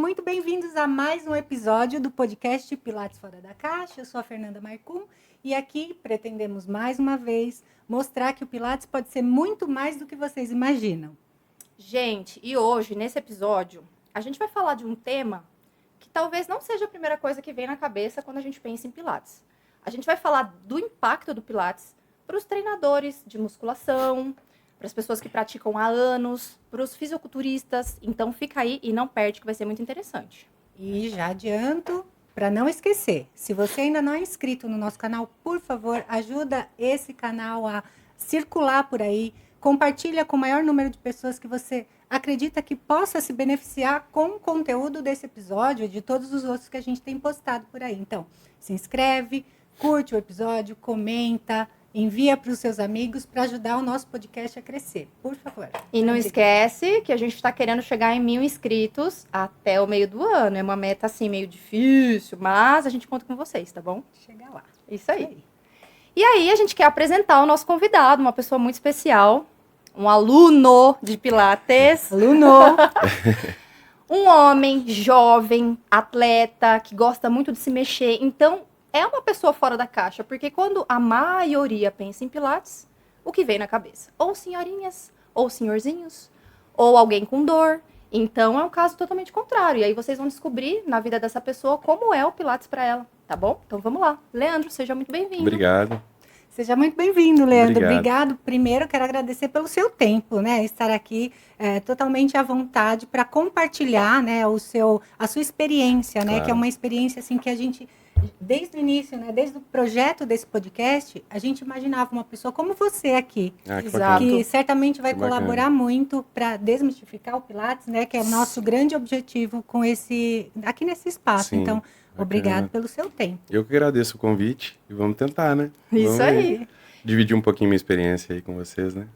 muito bem-vindos a mais um episódio do podcast Pilates Fora da Caixa. Eu sou a Fernanda Marcum e aqui pretendemos mais uma vez mostrar que o Pilates pode ser muito mais do que vocês imaginam. Gente, e hoje, nesse episódio, a gente vai falar de um tema que talvez não seja a primeira coisa que vem na cabeça quando a gente pensa em Pilates. A gente vai falar do impacto do Pilates para os treinadores de musculação, para as pessoas que praticam há anos, para os fisiculturistas. Então fica aí e não perde, que vai ser muito interessante. E já adianto, para não esquecer, se você ainda não é inscrito no nosso canal, por favor, ajuda esse canal a circular por aí, compartilha com o maior número de pessoas que você acredita que possa se beneficiar com o conteúdo desse episódio e de todos os outros que a gente tem postado por aí. Então, se inscreve, curte o episódio, comenta, envia para os seus amigos para ajudar o nosso podcast a crescer, por favor. E não esquece que a gente está querendo chegar em 1.000 inscritos até o meio do ano. É uma meta assim meio difícil, mas a gente conta com vocês, tá bom? Chega lá. Isso aí. E aí a gente quer apresentar o nosso convidado, uma pessoa muito especial, um aluno de Pilates. Aluno! Um homem jovem, atleta, que gosta muito de se mexer. Então, é uma pessoa fora da caixa, porque quando a maioria pensa em Pilates, o que vem na cabeça? Ou senhorinhas, ou senhorzinhos, ou alguém com dor. Então, é um caso totalmente contrário. E aí vocês vão descobrir na vida dessa pessoa como é o Pilates para ela, tá bom? Então, vamos lá. Leandro, seja muito bem-vindo. Obrigado. Seja muito bem-vindo, Leandro. Obrigado. Primeiro, quero agradecer pelo seu tempo, né? Estar aqui totalmente à vontade para compartilhar, né, a sua experiência, né? Claro. Que é uma experiência assim que a gente, desde o início, né, desde o projeto desse podcast, a gente imaginava uma pessoa como você aqui, Que Exato. bacana. que certamente vai Que bacana. colaborar muito para desmistificar o Pilates, né? Que é o nosso grande objetivo com aqui nesse espaço. Sim, Então, bacana. obrigado pelo seu tempo. Eu que agradeço o convite e vamos tentar, né? Isso Vamos aí. dividir um pouquinho minha experiência aí com vocês, né?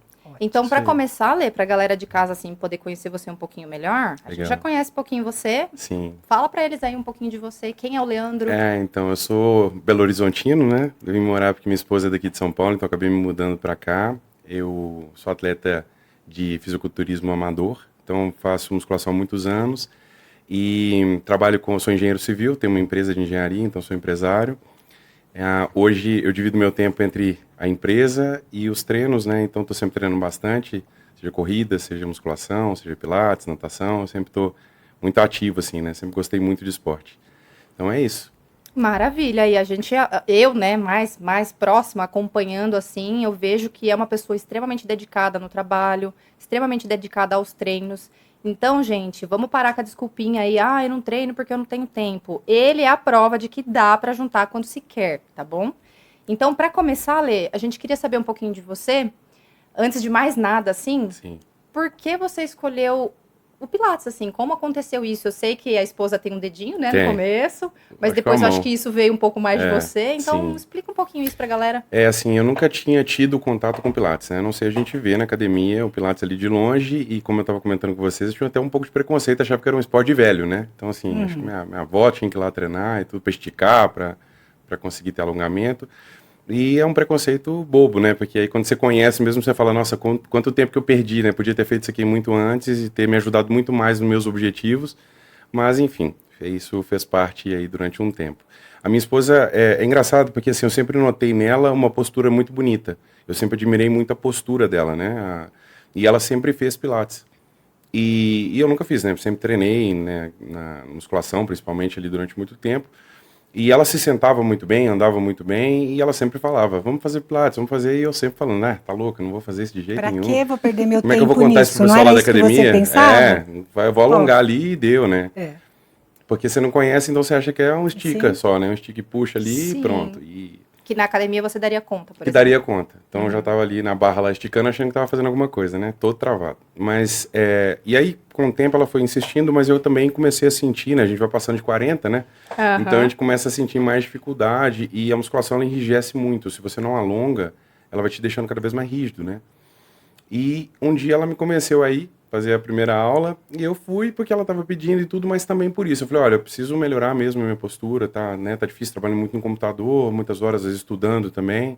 Então, para Sim. começar, Lê, para a galera de casa assim poder conhecer você um pouquinho melhor, a gente Legal. já conhece um pouquinho você. Sim. Fala para eles aí um pouquinho de você. Quem é o Leandro? Então, eu sou Belo Horizontino, né? Eu vim morar porque minha esposa é daqui de São Paulo, então acabei me mudando para cá. Eu sou atleta de fisiculturismo amador, então faço musculação há muitos anos e sou engenheiro civil, tenho uma empresa de engenharia, então sou empresário. Hoje eu divido meu tempo entre a empresa e os treinos, né? Então estou sempre treinando bastante, seja corrida, seja musculação, seja pilates, natação. Eu sempre estou muito ativo, assim, né? Sempre gostei muito de esporte. Então é isso. Maravilha. E eu, né, mais próxima, acompanhando assim, eu vejo que é uma pessoa extremamente dedicada no trabalho, extremamente dedicada aos treinos. Então, gente, vamos parar com a desculpinha aí. Eu não treino porque eu não tenho tempo. Ele é a prova de que dá para juntar quando se quer, tá bom? Então, para começar, Lê, a gente queria saber um pouquinho de você. Antes de mais nada, assim, Sim. por que você escolheu o Pilates, assim? Como aconteceu isso? Eu sei que a esposa tem um dedinho, né, Tem. no começo, mas Acho depois que é a eu acho mão. que isso veio um pouco mais de você. Então, sim. explica um pouquinho isso pra galera. Assim, eu nunca tinha tido contato com Pilates, né? A não sei, a gente vê na academia o Pilates ali de longe e como eu estava comentando com vocês, eu tinha até um pouco de preconceito, achava que era um esporte de velho, né? Então, assim, acho que minha avó tinha que ir lá treinar e tudo para esticar, para conseguir ter alongamento. E é um preconceito bobo, né? Porque aí quando você conhece mesmo, você fala, nossa, quanto tempo que eu perdi, né? Podia ter feito isso aqui muito antes e ter me ajudado muito mais nos meus objetivos. Mas, enfim, isso fez parte aí durante um tempo. A minha esposa é engraçado porque, assim, eu sempre notei nela uma postura muito bonita. Eu sempre admirei muito a postura dela, né? E ela sempre fez pilates. E eu nunca fiz, né? Sempre treinei, né? Na musculação, principalmente, ali durante muito tempo. E ela se sentava muito bem, andava muito bem, e ela sempre falava, vamos fazer pilates, vamos fazer, e eu sempre falando, tá louca, não vou fazer isso de jeito nenhum. Pra que vou perder meu Como é que eu tempo vou contar isso nisso? pro Não pessoal era lá da isso que você academia? pensava? Eu vou alongar ali e deu, né? É. Porque você não conhece, então você acha que é um estica Sim. só, né? Um estica e puxa ali Sim. e pronto. E Que na academia você daria conta, por que exemplo. daria conta. Então eu já tava ali na barra lá esticando, achando que tava fazendo alguma coisa, né? Todo travado. Mas, e aí, com o tempo ela foi insistindo, mas eu também comecei a sentir, né? A gente vai passando de 40, né? Aham. Então a gente começa a sentir mais dificuldade e a musculação ela enrijece muito. Se você não alonga, ela vai te deixando cada vez mais rígido, né? E um dia ela me convenceu aí fazer a primeira aula e eu fui porque ela estava pedindo e tudo, mas também por isso. Eu falei, olha, eu preciso melhorar mesmo a minha postura, tá, né? Tá difícil, trabalhando muito no computador, muitas horas às vezes estudando também.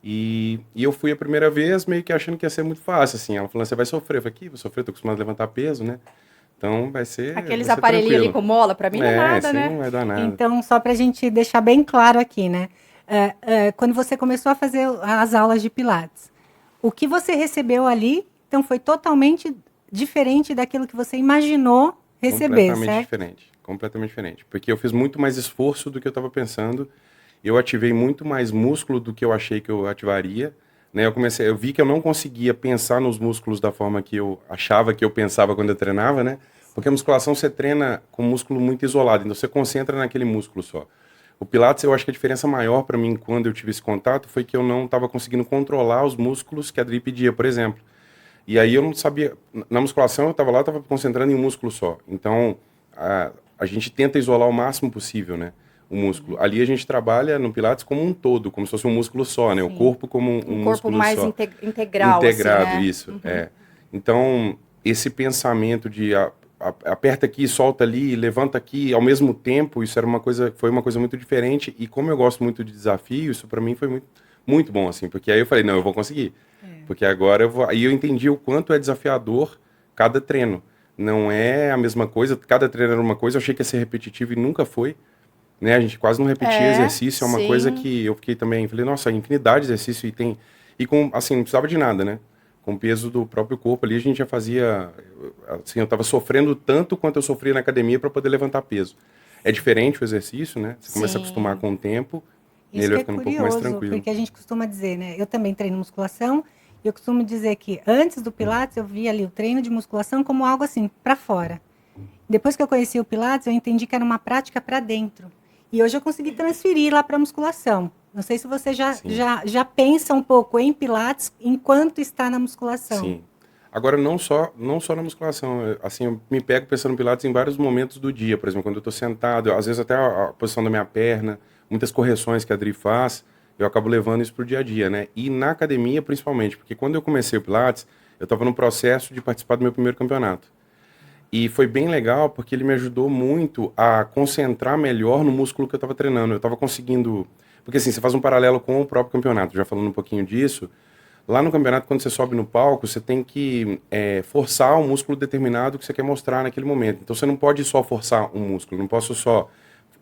E eu fui a primeira vez meio que achando que ia ser muito fácil, assim. Ela falou, você vai sofrer. Eu falei, vou sofrer, tô acostumado a levantar peso, né? Então vai ser. Aqueles vai ser aparelhinhos ali tranquilo. com mola, pra mim não é nada, sim, né? não vai dar nada. Então, só para a gente deixar bem claro aqui, né? Quando você começou a fazer as aulas de Pilates, o que você recebeu ali, então, foi totalmente diferente daquilo que você imaginou receber, Completamente certo? diferente. Completamente diferente. Porque eu fiz muito mais esforço do que eu estava pensando. Eu ativei muito mais músculo do que eu achei que eu ativaria. Né? Eu vi que eu não conseguia pensar nos músculos da forma que eu achava que eu pensava quando eu treinava, né? Porque a musculação você treina com músculo muito isolado, então você concentra naquele músculo só. O Pilates, eu acho que a diferença maior para mim quando eu tive esse contato foi que eu não estava conseguindo controlar os músculos que a Adri pedia, por exemplo. E aí eu não sabia. Na musculação eu estava lá, estava concentrando em um músculo só. Então a gente tenta isolar o máximo possível, né? O músculo. Ali a gente trabalha no Pilates como um todo, como se fosse um músculo só, né? O Sim. corpo como um Um corpo músculo mais só. integral, Integrado, assim, né? isso. É. Então, esse pensamento de aperta aqui, solta ali, levanta aqui, ao mesmo tempo, isso foi uma coisa muito diferente. E como eu gosto muito de desafio, isso para mim foi muito, muito bom, assim. Porque aí eu falei, não, eu vou conseguir. Porque agora eu vou... Aí eu entendi o quanto é desafiador cada treino. Não é a mesma coisa, cada treino era uma coisa, eu achei que ia ser repetitivo e nunca foi. Né? A gente quase não repetia exercício, é uma coisa sim. que eu fiquei também, falei, nossa, infinidade de exercício e tem... E com, assim, não precisava de nada, né? Com o peso do próprio corpo ali, a gente já fazia... Assim, eu estava sofrendo tanto quanto eu sofria na academia para poder levantar peso. É diferente o exercício, né? Você começa a Sim. acostumar com o tempo, e Isso ele que vai é ficando um pouco mais curioso, tranquilo. porque a gente costuma dizer, né? Eu também treino musculação, e eu costumo dizer que antes do Pilates, eu via ali o treino de musculação como algo assim, para fora. Depois que eu conheci o Pilates, eu entendi que era uma prática para dentro. E hoje eu consegui transferir lá para a musculação. Não sei se você Sim. já pensa um pouco em Pilates enquanto está na musculação. Sim. Agora, não só na musculação. Assim, eu me pego pensando no Pilates em vários momentos do dia. Por exemplo, quando eu estou sentado, às vezes até a posição da minha perna, muitas correções que a Adri faz, eu acabo levando isso para o dia a dia, né? E na academia, principalmente, porque quando eu comecei o Pilates, eu estava no processo de participar do meu primeiro campeonato. E foi bem legal porque ele me ajudou muito a concentrar melhor no músculo que eu estava treinando. Eu estava conseguindo... Porque assim, você faz um paralelo com o próprio campeonato, já falando um pouquinho disso. Lá no campeonato, quando você sobe no palco, você tem que forçar um músculo determinado que você quer mostrar naquele momento. Então você não pode só forçar um músculo, não posso só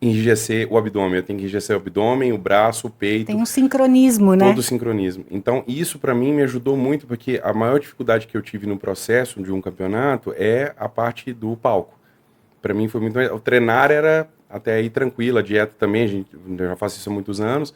enrijecer o abdômen. Eu tenho que enrijecer o abdômen, o braço, o peito. Tem um sincronismo, né? Todo o sincronismo. Então, isso para mim me ajudou muito, porque a maior dificuldade que eu tive no processo de um campeonato é a parte do palco. Para mim foi muito... O treinar era até aí tranquilo, a dieta também, eu já faço isso há muitos anos.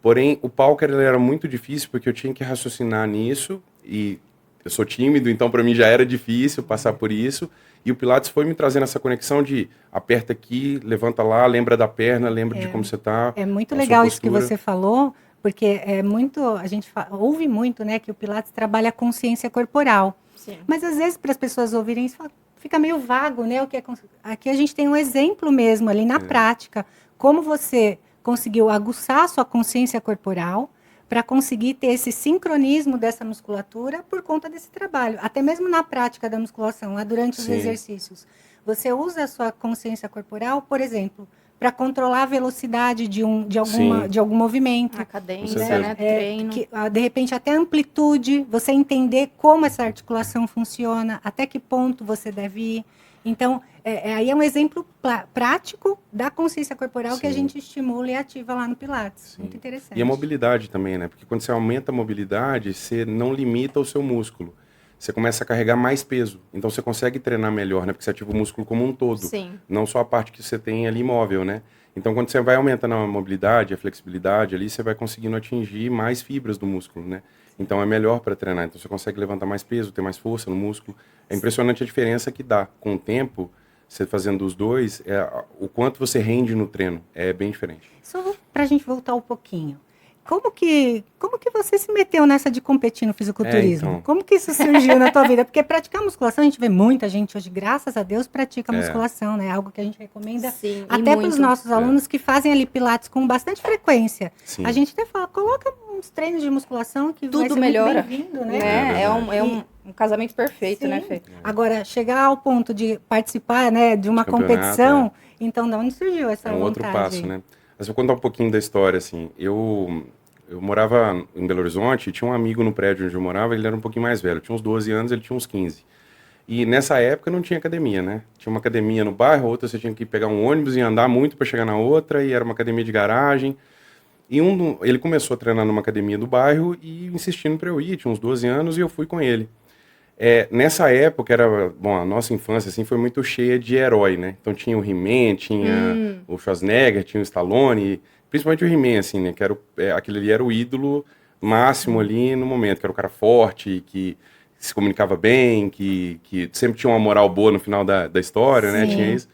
Porém, o palco ele era muito difícil, porque eu tinha que raciocinar nisso, e eu sou tímido, então para mim já era difícil passar por isso. E o Pilates foi me trazendo essa conexão de aperta aqui, levanta lá, lembra da perna, lembra de como você está. É muito legal isso que você falou, porque é muito, a gente ouve muito, né, que o Pilates trabalha a consciência corporal. Sim. Mas às vezes para as pessoas ouvirem isso, fica meio vago, né? O que é aqui a gente tem um exemplo mesmo ali na prática, como você conseguiu aguçar a sua consciência corporal para conseguir ter esse sincronismo dessa musculatura por conta desse trabalho. Até mesmo na prática da musculação, lá durante os exercícios. Você usa a sua consciência corporal, por exemplo, para controlar a velocidade de algum movimento. A cadência, né? Treino. De repente, até a amplitude, você entender como essa articulação funciona, até que ponto você deve ir. Então, aí é um exemplo prático da consciência corporal que a gente estimula e ativa lá no Pilates. Sim. Muito interessante. E a mobilidade também, né? Porque quando você aumenta a mobilidade, você não limita o seu músculo. Você começa a carregar mais peso. Então você consegue treinar melhor, né? Porque você ativa o músculo como um todo. Sim. Não só a parte que você tem ali móvel, né? Então quando você vai aumentando a mobilidade, a flexibilidade ali, você vai conseguindo atingir mais fibras do músculo, né? Então é melhor para treinar. Então você consegue levantar mais peso, ter mais força no músculo. É impressionante a diferença que dá. Com o tempo, você fazendo os dois, o quanto você rende no treino. É bem diferente. Só para a gente voltar um pouquinho. Como que você se meteu nessa de competir no fisiculturismo? Então. Como que isso surgiu na tua vida? Porque praticar musculação, a gente vê muita gente hoje, graças a Deus, pratica musculação, né? Algo que a gente recomenda até para os nossos alunos que fazem ali pilates com bastante frequência. Sim. A gente até fala, coloca uns treinos de musculação que tudo vai ser melhora. muito bem-vindo, né? É um casamento perfeito, né, Fê? Agora, chegar ao ponto de participar, né, de uma competição, então de onde surgiu essa vontade? É um outro passo, né? Mas vou contar um pouquinho da história, assim. Eu morava em Belo Horizonte e tinha um amigo no prédio onde eu morava, ele era um pouquinho mais velho, tinha uns 12 anos, ele tinha uns 15. E nessa época não tinha academia, né? Tinha uma academia no bairro, outra você tinha que pegar um ônibus e andar muito para chegar na outra, e era uma academia de garagem. E ele começou a treinar numa academia do bairro e insistindo para eu ir, tinha uns 12 anos, e eu fui com ele. Nessa época, a nossa infância assim, foi muito cheia de herói, né? Então tinha o He-Man, tinha o Schwarzenegger, tinha o Stallone, principalmente o He-Man, assim, né? Aquele ali era o ídolo máximo ali no momento, que era o cara forte, que se comunicava bem, que sempre tinha uma moral boa no final da história, né? Tinha isso.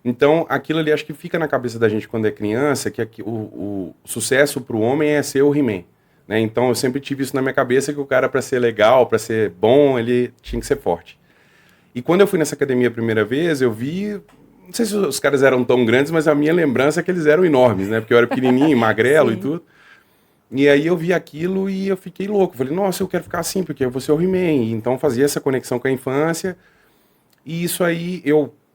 Então, aquilo ali acho que fica na cabeça da gente quando é criança, que o sucesso para o homem é ser o He-Man. Né? Então, eu sempre tive isso na minha cabeça, que o cara, para ser legal, para ser bom, ele tinha que ser forte. E quando eu fui nessa academia a primeira vez, eu vi... Não sei se os caras eram tão grandes, mas a minha lembrança é que eles eram enormes, né? Porque eu era pequenininho, magrelo e tudo. E aí eu vi aquilo e eu fiquei louco. Falei, nossa, eu quero ficar assim, porque eu vou ser o He-Man. Então, fazia essa conexão com a infância. E isso aí,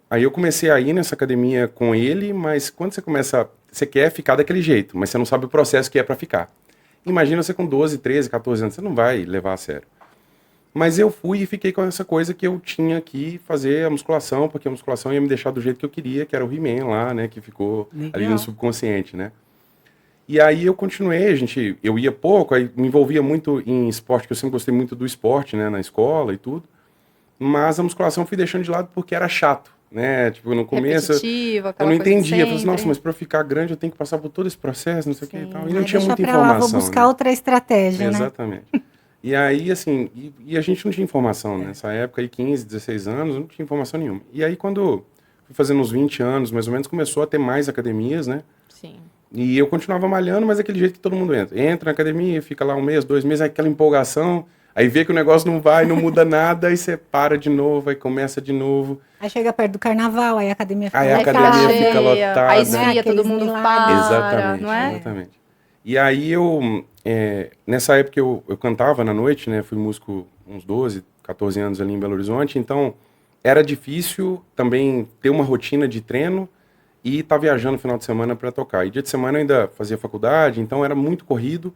Aí eu comecei a ir nessa academia com ele, mas quando você quer ficar daquele jeito, mas você não sabe o processo que é para ficar. Imagina você com 12, 13, 14 anos, você não vai levar a sério. Mas eu fui e fiquei com essa coisa que eu tinha que fazer a musculação, porque a musculação ia me deixar do jeito que eu queria, que era o He-Man lá, né, que ficou ali no subconsciente, né. E aí eu continuei, eu ia pouco, aí me envolvia muito em esporte, que eu sempre gostei muito do esporte, né, na escola e tudo. Mas a musculação eu fui deixando de lado porque era chato. Né? Tipo, no começo eu não entendia. Eu falei assim, nossa, mas para ficar grande eu tenho que passar por todo esse processo, não sei o que e tal. E não tinha muita informação. Lá, vou buscar outra estratégia, né? Exatamente. E aí, assim, e a gente não tinha informação, né? Nessa época aí, 15, 16 anos, não tinha informação nenhuma. E aí, quando fui fazendo uns 20 anos, mais ou menos, começou a ter mais academias, né? Sim. E eu continuava malhando, mas daquele jeito que todo mundo entra. Entra na academia, fica lá 1 mês, 2 meses, aquela empolgação... Aí vê que o negócio não vai, não muda nada, aí você para de novo, aí começa de novo. Aí chega perto do carnaval, aí a academia fica lotada. Aí a academia fica lotada. Aí esfria, todo mundo para, exatamente, não é? Exatamente. E aí nessa época eu cantava na noite, né? Fui músico uns 12, 14 anos ali em Belo Horizonte, então era difícil também ter uma rotina de treino e estar viajando no final de semana para tocar. E dia de semana eu ainda fazia faculdade, então era muito corrido.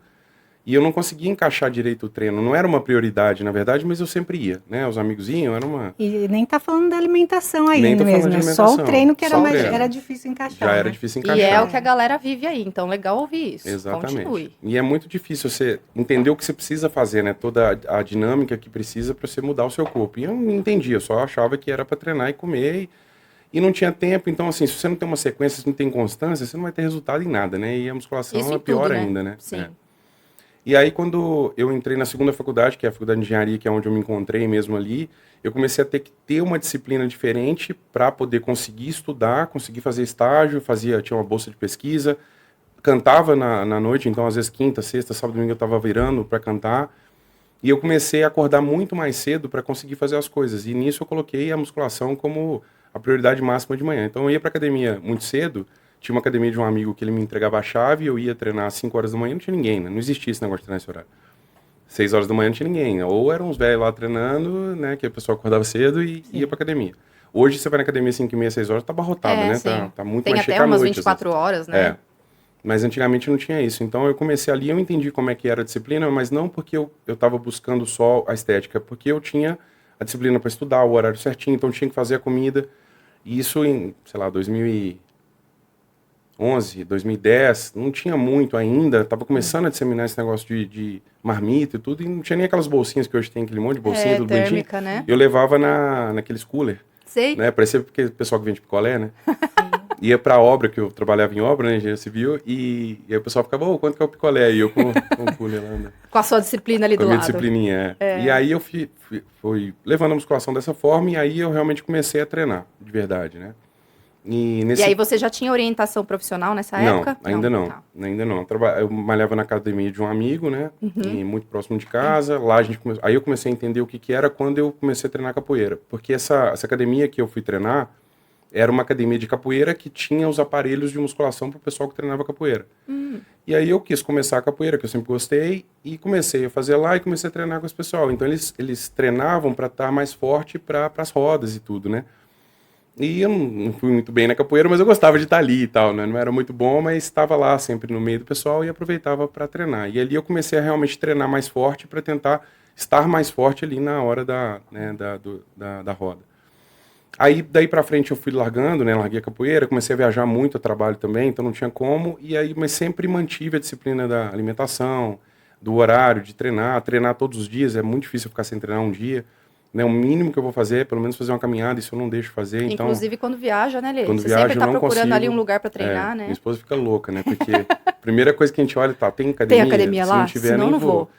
E eu não conseguia encaixar direito o treino. Não era uma prioridade, na verdade, mas eu sempre ia, né? Os amigos iam, era uma... E nem tá falando da alimentação aí mesmo, né? Só o treino que era difícil encaixar. Já era difícil encaixar. E é o que a galera vive aí, então legal ouvir isso. Exatamente. Continue. E é muito difícil você entender o que você precisa fazer, né? Toda a dinâmica que precisa para você mudar o seu corpo. E eu não entendia, eu só achava que era para treinar e comer e não tinha tempo. Então, assim, se você não tem uma sequência, se não tem constância, você não vai ter resultado em nada, né? E a musculação isso é pior tudo, né? ainda, né? Sim. E aí, quando eu entrei na segunda faculdade, que é a faculdade de engenharia, que é onde eu me encontrei mesmo ali, eu comecei a ter que ter uma disciplina diferente para poder conseguir estudar, conseguir fazer estágio, tinha uma bolsa de pesquisa, cantava na noite, então às vezes quinta, sexta, sábado, domingo eu estava virando para cantar, e eu comecei a acordar muito mais cedo para conseguir fazer as coisas, e nisso eu coloquei a musculação como a prioridade máxima de manhã. Então eu ia para academia muito cedo. Tinha uma academia de um amigo que ele me entregava a chave, eu ia treinar às 5 horas da manhã, não tinha ninguém, né? Não existia esse negócio de treinar esse horário. 6 horas da manhã não tinha ninguém. Ou eram uns velhos lá treinando, né? Que o pessoal acordava cedo e ia pra academia. Hoje você vai na academia 5 e meia, 6 horas, tá abarrotado, né? Tá muito tem mais cheio até à umas noite. 24 horas, né? Mas antigamente não tinha isso. Então eu comecei ali, eu entendi como é que era a disciplina, mas não porque eu tava buscando só a estética, porque eu tinha a disciplina para estudar, o horário certinho, então eu tinha que fazer a comida. E isso em, sei lá, 2011, 2010, não tinha muito ainda, estava começando a disseminar esse negócio de marmita e tudo, e não tinha nem aquelas bolsinhas que hoje tem, aquele monte de bolsinha, tudo térmica, bonitinho. Né? Eu levava naqueles cooler. Sei. Né? Parecia porque o pessoal que vende picolé, né? Ia pra obra, que eu trabalhava em obra, né, engenharia civil, e aí o pessoal ficava, quanto que é o picolé? E eu com o cooler lá, né? Com a sua disciplina ali do lado. Com a minha disciplininha, E aí eu fui levando a musculação dessa forma, e aí eu realmente comecei a treinar, de verdade, né? E aí você já tinha orientação profissional nessa época? Ainda não. Tá. Ainda não. Eu malhava na academia de um amigo, né? E muito próximo de casa. Lá aí eu comecei a entender o que era quando eu comecei a treinar capoeira. Porque essa academia que eu fui treinar era uma academia de capoeira que tinha os aparelhos de musculação para o pessoal que treinava capoeira. E aí eu quis começar a capoeira, que eu sempre gostei, e comecei a fazer lá e comecei a treinar com esse pessoal. Então eles treinavam para estar mais forte para as rodas e tudo, né? E eu não fui muito bem na capoeira, mas eu gostava de estar ali e tal, né? Não era muito bom, mas estava lá sempre no meio do pessoal e aproveitava para treinar. E ali eu comecei a realmente treinar mais forte para tentar estar mais forte ali na hora da roda. Aí, daí pra frente eu fui largando, né, larguei a capoeira, comecei a viajar muito a trabalho também, então não tinha como, mas sempre mantive a disciplina da alimentação, do horário, de treinar todos os dias, é muito difícil eu ficar sem treinar um dia, né, o mínimo que eu vou fazer é pelo menos fazer uma caminhada, isso eu não deixo fazer, então... Inclusive quando viaja, né, Lê? Quando Você viajo, sempre tá eu não procurando ali consigo. um lugar pra treinar, né? Minha esposa fica louca, né, porque a primeira coisa que a gente olha, tem academia? Tem academia Se lá? não tiver, Senão nem não vou. vou.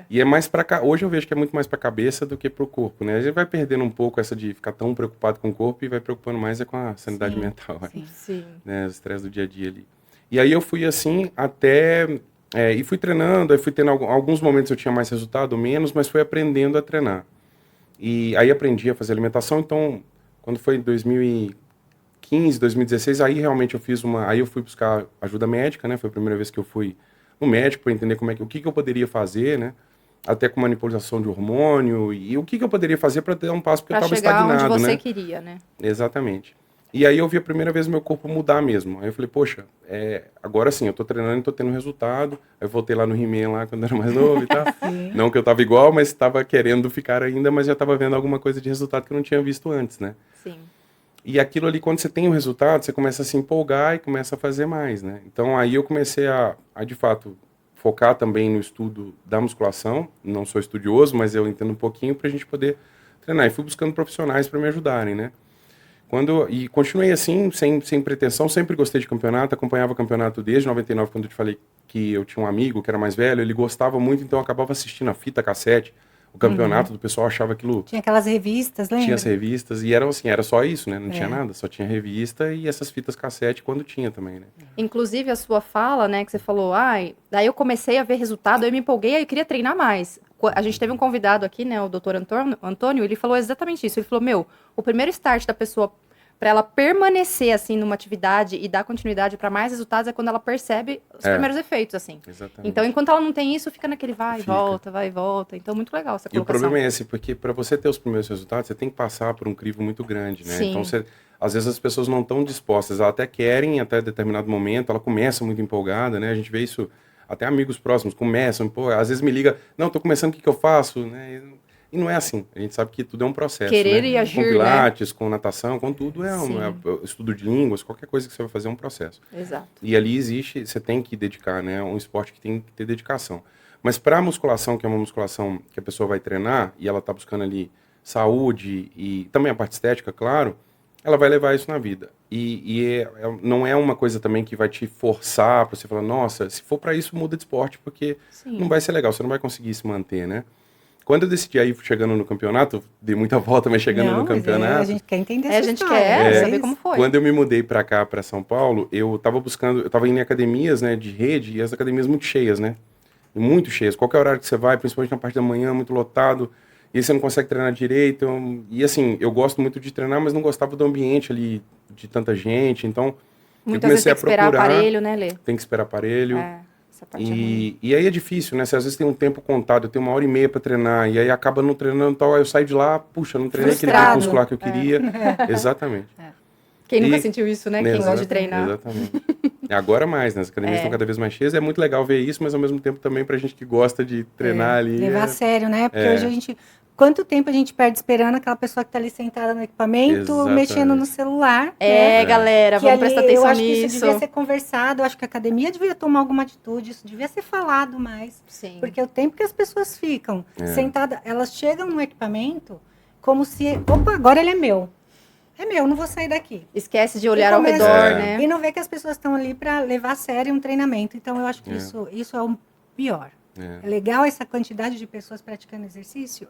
E é mais hoje eu vejo que é muito mais pra cabeça do que pro corpo, né? A gente vai perdendo um pouco essa de ficar tão preocupado com o corpo e vai preocupando mais com a sanidade mental, Sim. né? O estresse do dia a dia ali. E aí eu fui assim até... e fui treinando, aí fui tendo alguns momentos eu tinha mais resultado, menos, mas fui aprendendo a treinar. E aí aprendi a fazer alimentação, então, quando foi em 2015, 2016, aí realmente aí eu fui buscar ajuda médica, né? Foi a primeira vez que eu fui no médico para entender o que eu poderia fazer, né? Até com manipulação de hormônio e o que eu poderia fazer para dar um passo, porque eu estava estagnado, onde você né? queria, né? Exatamente. E aí eu vi a primeira vez meu corpo mudar mesmo. Aí eu falei, poxa, agora sim, eu tô treinando e tô tendo resultado. Aí eu voltei lá no He-Man lá quando eu era mais novo e tal. Não que eu tava igual, mas tava querendo ficar ainda, mas já tava vendo alguma coisa de resultado que eu não tinha visto antes, né? Sim. E aquilo ali, quando você tem o resultado, você começa a se empolgar e começa a fazer mais, né? Então aí eu comecei a de fato, focar também no estudo da musculação. Não sou estudioso, mas eu entendo um pouquinho pra gente poder treinar. E fui buscando profissionais para me ajudarem, né? E continuei assim, sem pretensão, sempre gostei de campeonato, acompanhava campeonato desde 99, quando eu te falei que eu tinha um amigo que era mais velho, ele gostava muito, então eu acabava assistindo a fita cassete, o campeonato do pessoal achava aquilo... Tinha aquelas revistas, lembra? Tinha as revistas, e eram assim, era só isso, né? Não tinha nada, só tinha revista e essas fitas cassete quando tinha também, né? Inclusive a sua fala, né, que você falou, daí eu comecei a ver resultado, eu me empolguei, aí eu queria treinar mais. A gente teve um convidado aqui, né, o doutor Antônio, ele falou exatamente isso. Ele falou, o primeiro start da pessoa para ela permanecer, assim, numa atividade e dar continuidade para mais resultados é quando ela percebe os primeiros efeitos, assim. Exatamente. Então, enquanto ela não tem isso, fica naquele vai e volta. Então, muito legal essa colocação. E o problema é esse, porque para você ter os primeiros resultados, você tem que passar por um crivo muito grande, né? Sim. Então, às vezes as pessoas não estão dispostas, elas até querem, até determinado momento, ela começa muito empolgada, né? A gente vê isso, até amigos próximos começam, às vezes me liga, não, tô começando, o que eu faço, né? E não é assim, a gente sabe que tudo é um processo, Querer né? e agir, com pilates, com natação, com tudo, estudo de línguas, qualquer coisa que você vai fazer é um processo. Exato. E ali você tem que dedicar, né? É um esporte que tem que ter dedicação. Mas para a musculação, que é uma musculação que a pessoa vai treinar, e ela tá buscando ali saúde e também a parte estética, claro, ela vai levar isso na vida. Não é uma coisa também que vai te forçar para você falar, nossa, se for para isso, muda de esporte, porque não vai ser legal, você não vai conseguir se manter, né? Quando eu decidi aí, chegando no campeonato, dei muita volta, mas chegando no campeonato... a gente quer entender essa a gente história, quer saber como foi. Quando eu me mudei para cá, para São Paulo, eu tava indo em academias, né, de rede, e as academias muito cheias, né? Muito cheias. Qualquer horário que você vai, principalmente na parte da manhã, muito lotado, e aí você não consegue treinar direito. E assim, eu gosto muito de treinar, mas não gostava do ambiente ali, de tanta gente, então... Muitas vezes tem que esperar aparelho, né, Lê? Tem que esperar aparelho. Essa parte é ruim. E aí é difícil, né? Você às vezes tem um tempo contado, eu tenho 1h30 para treinar, e aí acaba não treinando tal, aí eu saio de lá, puxa, não treinei aquele tempo muscular que eu queria. Exatamente. Quem nunca sentiu isso, né? Quem gosta de treinar. Exatamente. Agora mais, né? As academias estão cada vez mais cheias, é muito legal ver isso, mas ao mesmo tempo também pra gente que gosta de treinar ali. Levar a sério, né? Porque hoje a gente... Quanto tempo a gente perde esperando aquela pessoa que tá ali sentada no equipamento, mexendo no celular. Galera, vamos prestar atenção nisso. Eu acho que isso devia ser conversado, eu acho que a academia devia tomar alguma atitude, isso devia ser falado mais. Sim. Porque o tempo que as pessoas ficam sentadas, elas chegam no equipamento como se, opa, agora ele é meu. É meu, não vou sair daqui. Esquece de olhar ao redor, né? E não vê que as pessoas estão ali para levar a sério um treinamento. Então, eu acho que isso é o pior. É legal essa quantidade de pessoas praticando exercício?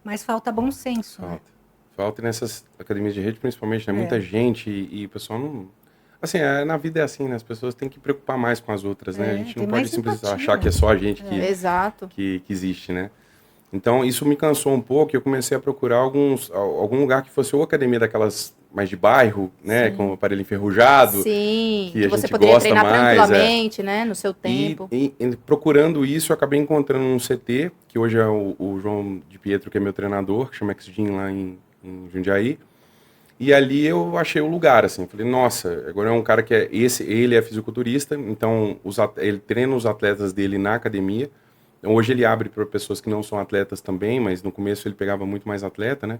Mas falta bom senso. Falta nessas academias de rede, principalmente, né? Muita gente e o pessoal não... Assim, na vida é assim, né? As pessoas têm que preocupar mais com as outras, né? A gente não pode simplesmente achar que é só a gente que existe, né? Então, isso me cansou um pouco e eu comecei a procurar algum lugar que fosse ou academia daquelas mais de bairro, né? Com o aparelho enferrujado. Sim, que você poderia treinar tranquilamente, né? No seu tempo. E procurando isso, eu acabei encontrando um CT, que hoje é o João de Pietro, que é meu treinador, que chama X-Gym lá em Jundiaí. E ali eu achei o lugar, assim. Falei, nossa, agora é um cara que ele é fisiculturista, então ele treina os atletas dele na academia. Hoje ele abre para pessoas que não são atletas também, mas no começo ele pegava muito mais atleta, né?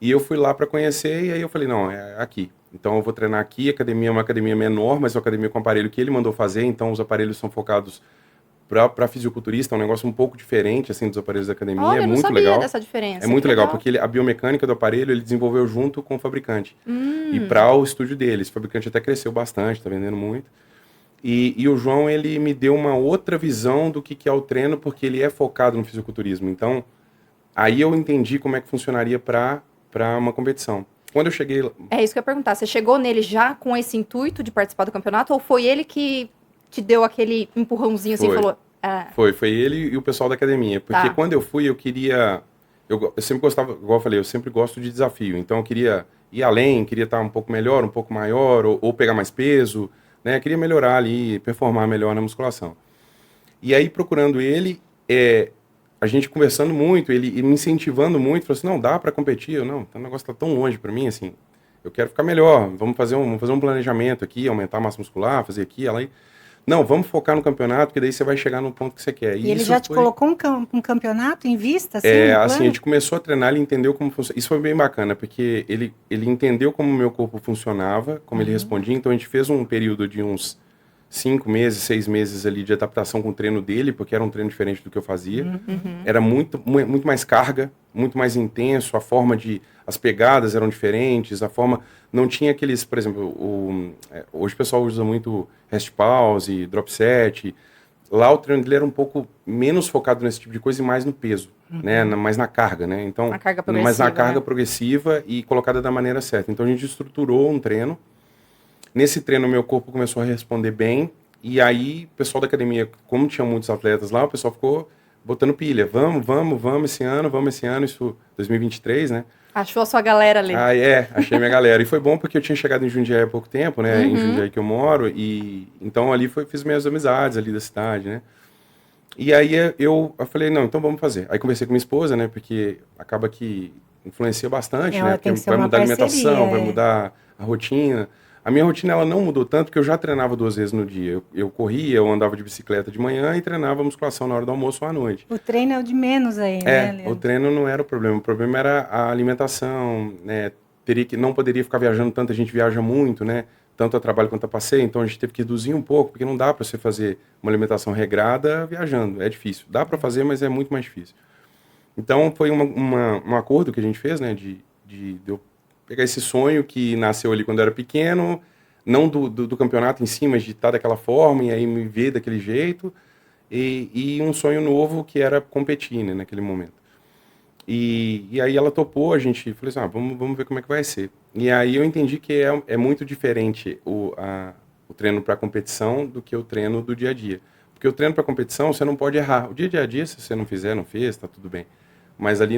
E eu fui lá para conhecer e aí eu falei, não, é aqui. Então eu vou treinar aqui, a academia é uma academia menor, mas é uma academia com aparelho que ele mandou fazer, então os aparelhos são focados para fisiculturista, é um negócio um pouco diferente assim dos aparelhos da academia, Olha, é eu não muito sabia legal. dessa diferença. É muito que legal, porque a biomecânica do aparelho ele desenvolveu junto com o fabricante. E para o estúdio dele, esse fabricante até cresceu bastante, está vendendo muito. E o João, ele me deu uma outra visão do que é o treino, porque ele é focado no fisiculturismo. Então, aí eu entendi como é que funcionaria para uma competição. Quando eu cheguei... É isso que eu ia perguntar. Você chegou nele já com esse intuito de participar do campeonato? Ou foi ele que te deu aquele empurrãozinho assim e falou... Foi ele e o pessoal da academia. Porque quando eu fui, eu queria... Eu sempre gostava, igual eu falei, eu sempre gosto de desafio. Então, eu queria ir além, queria estar um pouco melhor, um pouco maior, ou pegar mais peso... Né, queria melhorar ali, performar melhor na musculação. E aí, procurando ele, a gente conversando muito, ele me incentivando muito, falou assim, não, dá para competir? Eu, não, o negócio tá tão longe para mim, assim, eu quero ficar melhor, vamos fazer um planejamento aqui, aumentar a massa muscular, fazer aqui, ela aí. Não, vamos focar no campeonato, porque daí você vai chegar no ponto que você quer. E ele já te colocou um campeonato em vista, assim? Assim, a gente começou a treinar, ele entendeu como funciona. Isso foi bem bacana, porque ele entendeu como o meu corpo funcionava, como ele respondia. Então, a gente fez um período de uns 5 meses, 6 meses ali de adaptação com o treino dele, porque era um treino diferente do que eu fazia. Era muito mais carga, muito mais intenso, as pegadas eram diferentes, a forma... Não tinha aqueles, por exemplo, hoje o pessoal usa muito rest pause, drop set. Lá o treino dele era um pouco menos focado nesse tipo de coisa e mais no peso, né? Mais na carga, né? Então, mais na carga progressiva e colocada da maneira certa. Então a gente estruturou um treino. Nesse treino meu corpo começou a responder bem e aí o pessoal da academia, como tinha muitos atletas lá, o pessoal ficou botando pilha. Vamos esse ano, isso 2023, né? Achou a sua galera ali. Achei minha galera. E foi bom porque eu tinha chegado em Jundiaí há pouco tempo, né? Em Jundiaí que eu moro. E então ali fiz minhas amizades ali da cidade, né? E aí eu falei, não, então vamos fazer. Aí conversei com minha esposa, né? Porque acaba que influencia bastante, né? Porque vai mudar a alimentação, vai mudar a rotina. A minha rotina ela não mudou tanto porque eu já treinava 2 vezes no dia. Eu corria, eu andava de bicicleta de manhã e treinava musculação na hora do almoço ou à noite. O treino é o de menos aí, né, Leandro? O treino não era o problema era a alimentação, né? Não poderia ficar viajando tanto, a gente viaja muito, né? Tanto a trabalho quanto a passeio, então a gente teve que reduzir um pouco, porque não dá para você fazer uma alimentação regrada viajando, é difícil. Dá para fazer, mas é muito mais difícil. Então foi um acordo que a gente fez, né? De eu pegar esse sonho que nasceu ali quando eu era pequeno, não do campeonato em si, mas de estar daquela forma e aí me ver daquele jeito, e um sonho novo que era competir, né, naquele momento. E aí ela topou, a gente falou assim, vamos ver como é que vai ser. E aí eu entendi que é muito diferente o treino para competição do que o treino do dia a dia. Porque o treino para competição você não pode errar. O dia a dia, se você não fizer, não fez, tá tudo bem. Mas ali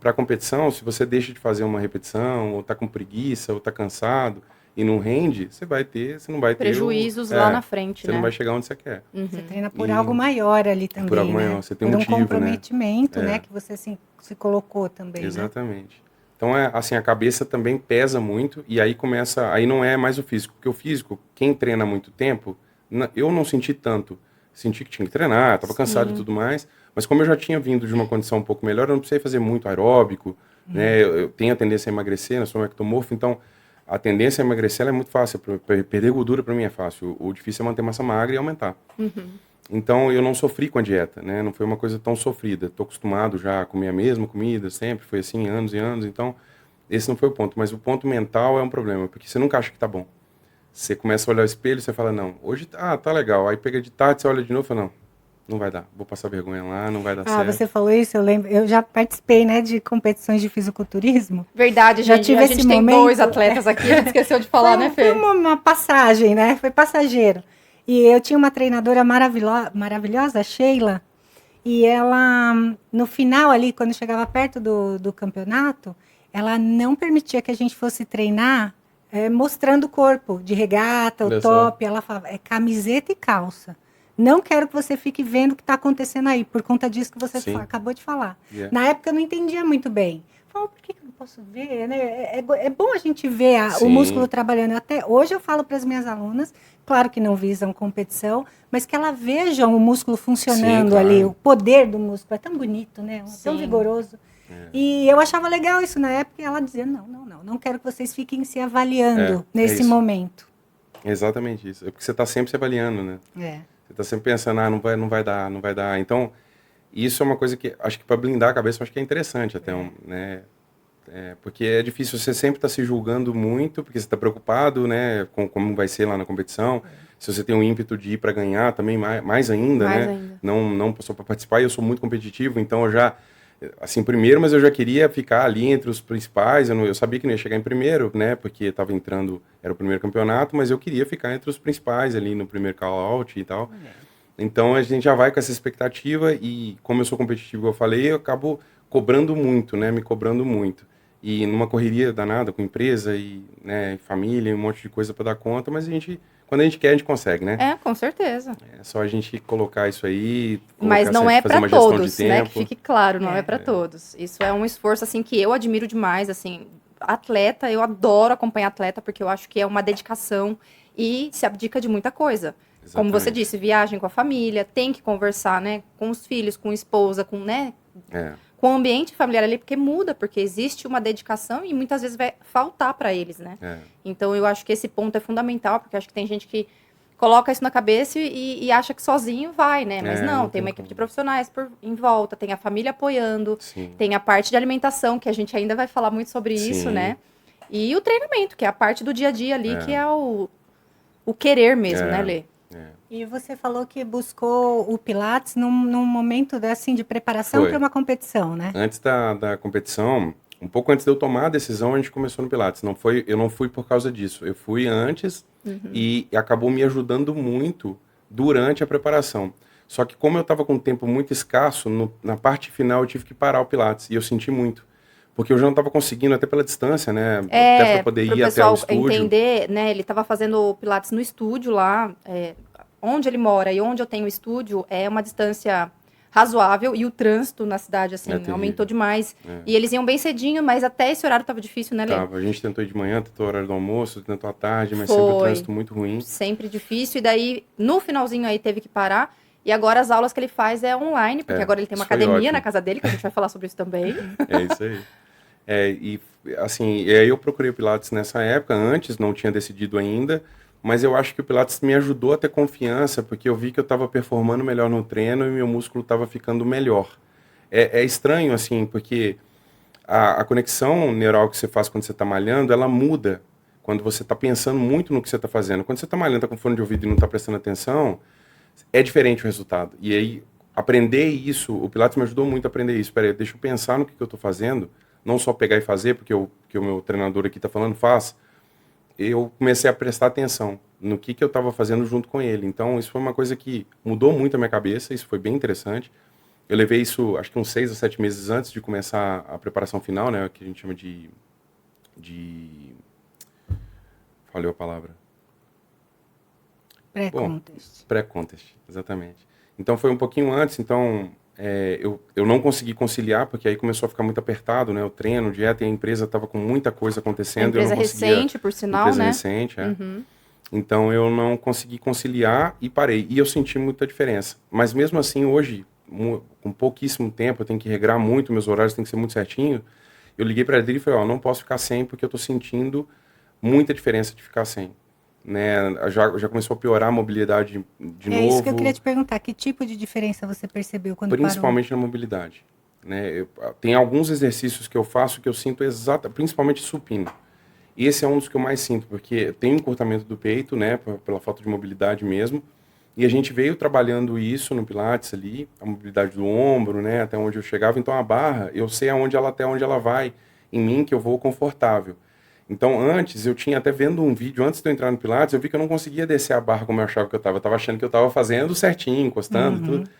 para competição, se você deixa de fazer uma repetição, ou tá com preguiça, ou tá cansado e não rende, você não vai ter prejuízos lá na frente, você não vai chegar onde você quer. Você treina por algo maior ali também, por algo né? maior, você tem um motivo, um comprometimento, né? Que você se colocou também, exatamente. Né? Então, assim, a cabeça também pesa muito e aí aí não é mais o físico. Porque o físico, quem treina há muito tempo, eu não senti tanto. Senti que tinha que treinar, estava cansado e tudo mais. Mas como eu já tinha vindo de uma condição um pouco melhor, eu não precisei fazer muito aeróbico, né? Eu tenho a tendência a emagrecer, eu sou um ectomorfo, então a tendência a emagrecer ela é muito fácil. Perder gordura para mim é fácil. O difícil é manter massa magra e aumentar. Então eu não sofri com a dieta, né? Não foi uma coisa tão sofrida. Estou acostumado já a comer a mesma comida, sempre foi assim, anos e anos. Então esse não foi o ponto. Mas o ponto mental é um problema, porque você nunca acha que tá bom. Você começa a olhar o espelho e você fala, não, hoje tá legal. Aí pega de tarde, você olha de novo e fala, não vai dar, vou passar vergonha lá, não vai dar certo. Você falou isso, eu lembro, eu já participei, né, de competições de fisiculturismo. Verdade, já tive a esse gente momento. Tem 2 atletas aqui, a gente esqueceu de falar, né, Fê? Foi uma passagem, né, foi passageiro. E eu tinha uma treinadora maravilhosa, Sheila, e ela, no final ali, quando chegava perto do campeonato, ela não permitia que a gente fosse treinar mostrando o corpo, de regata, o top. Ela falava, camiseta e calça. Não quero que você fique vendo o que está acontecendo aí, por conta disso que você acabou de falar. Na época eu não entendia muito bem. por que que eu não posso ver, né? É bom a gente ver o Sim. músculo trabalhando. Até hoje eu falo para as minhas alunas, claro que não visam competição, mas que elas vejam o músculo funcionando claro. ali, o poder do músculo. É tão bonito, né? É tão Sim. vigoroso. E eu achava legal isso na época, e ela dizia, não quero que vocês fiquem se avaliando nesse isso. momento. Exatamente isso. É porque você está sempre se avaliando, né? Você está sempre pensando, não vai dar. Então, isso é uma coisa que acho que para blindar a cabeça, eu acho que é interessante até, né? Porque é difícil, você sempre está se julgando muito, porque você está preocupado, né, com como vai ser lá na competição. Se você tem um ímpeto de ir para ganhar, também mais ainda, Mais né? ainda. Não só para participar, eu sou muito competitivo, então eu já, assim, primeiro, mas eu já queria ficar ali entre os principais, eu sabia que não ia chegar em primeiro, né, porque estava entrando, era o primeiro campeonato, mas eu queria ficar entre os principais ali no primeiro call-out e tal. Então a gente já vai com essa expectativa e como eu sou competitivo, eu falei, eu acabo cobrando muito, né, me cobrando muito. E numa correria danada com empresa e, né, família, um monte de coisa para dar conta, mas quando a gente quer, a gente consegue, né? Com certeza. É só a gente colocar isso aí, Mas não é fazer para uma gestão de todos, né? Que tempo. fique claro, não é para todos. Isso é um esforço assim que eu admiro demais, assim, atleta, eu adoro acompanhar atleta porque eu acho que é uma dedicação e se abdica de muita coisa. Como você Exatamente. disse, viagem com a família, tem que conversar, né, com os filhos, com a esposa, com, né, com o ambiente familiar ali, porque muda, porque existe uma dedicação e muitas vezes vai faltar para eles, né? Então eu acho que esse ponto é fundamental, porque acho que tem gente que coloca isso na cabeça e acha que sozinho vai, né? Mas não, tem uma equipe de profissionais em volta, tem a família apoiando, Sim. tem a parte de alimentação, que a gente ainda vai falar muito sobre isso, né? E o treinamento, que é a parte do dia a dia ali, que é o querer mesmo, né, Lê? E você falou que buscou o Pilates num momento assim, de preparação Foi. para uma competição, né? Antes da competição, um pouco antes de eu tomar a decisão, a gente começou no Pilates. Eu não fui por causa disso. Eu fui antes e acabou me ajudando muito durante a preparação. Só que como eu estava com um tempo muito escasso, na parte final eu tive que parar o Pilates. E eu senti muito. Porque eu já não estava conseguindo, até pela distância, né? Até para poder ir até o estúdio. Entender, né? Ele estava fazendo o Pilates no estúdio lá, onde ele mora e onde eu tenho o estúdio é uma distância razoável e o trânsito na cidade, assim, aumentou demais. E eles iam bem cedinho, mas até esse horário tava difícil, né, Lê? A gente tentou ir de manhã, tentou o horário do almoço, tentou à tarde, mas sempre o trânsito muito ruim. Sempre difícil. E daí, no finalzinho aí, teve que parar. E agora as aulas que ele faz é online, porque agora ele tem uma academia na casa dele, que a gente vai falar sobre isso também. É isso aí. E assim, e aí eu procurei o Pilates nessa época, antes, não tinha decidido ainda, mas eu acho que o Pilates me ajudou a ter confiança, porque eu vi que eu estava performando melhor no treino e meu músculo estava ficando melhor. É estranho, assim, porque a conexão neural que você faz quando você está malhando, ela muda quando você está pensando muito no que você está fazendo. Quando você está malhando, está com fone de ouvido e não está prestando atenção, é diferente o resultado. E aí, aprender isso, o Pilates me ajudou muito a aprender isso. Peraí, deixa eu pensar no que eu estou fazendo, não só pegar e fazer, porque o meu treinador aqui está falando, faz. Eu comecei a prestar atenção no que eu estava fazendo junto com ele. Então, isso foi uma coisa que mudou muito a minha cabeça, isso foi bem interessante. Eu levei isso, acho que uns 6 a 7 meses antes de começar a preparação final, né, que a gente chama de... Falei a palavra. Pré-contest. Pré-contest, exatamente. Então, foi um pouquinho antes, então... eu não consegui conciliar, porque aí começou a ficar muito apertado, né? O treino, dieta, e a empresa estava com muita coisa acontecendo. Empresa eu não conseguia, recente, por sinal, empresa né? recente, Então, eu não consegui conciliar e parei. E eu senti muita diferença. Mas mesmo assim, hoje, com pouquíssimo tempo, eu tenho que regrar muito, meus horários têm que ser muito certinho. Eu liguei para ele e falei, não posso ficar sem, porque eu estou sentindo muita diferença de ficar sem. Né, já começou a piorar a mobilidade de novo. É isso que eu queria te perguntar. Que tipo de diferença você percebeu quando Principalmente na mobilidade. Né? Tem alguns exercícios que eu faço que eu sinto principalmente supino. E esse é um dos que eu mais sinto, porque tem um encurtamento do peito, né, pela falta de mobilidade mesmo. E a gente veio trabalhando isso no Pilates ali, a mobilidade do ombro, né, até onde eu chegava. Então a barra, eu sei até onde ela vai em mim, que eu vou confortável. Então, antes, eu tinha até vendo um vídeo, antes de eu entrar no Pilates, eu vi que eu não conseguia descer a barra como eu achava que eu estava. Eu estava achando que eu estava fazendo certinho, encostando, tudo.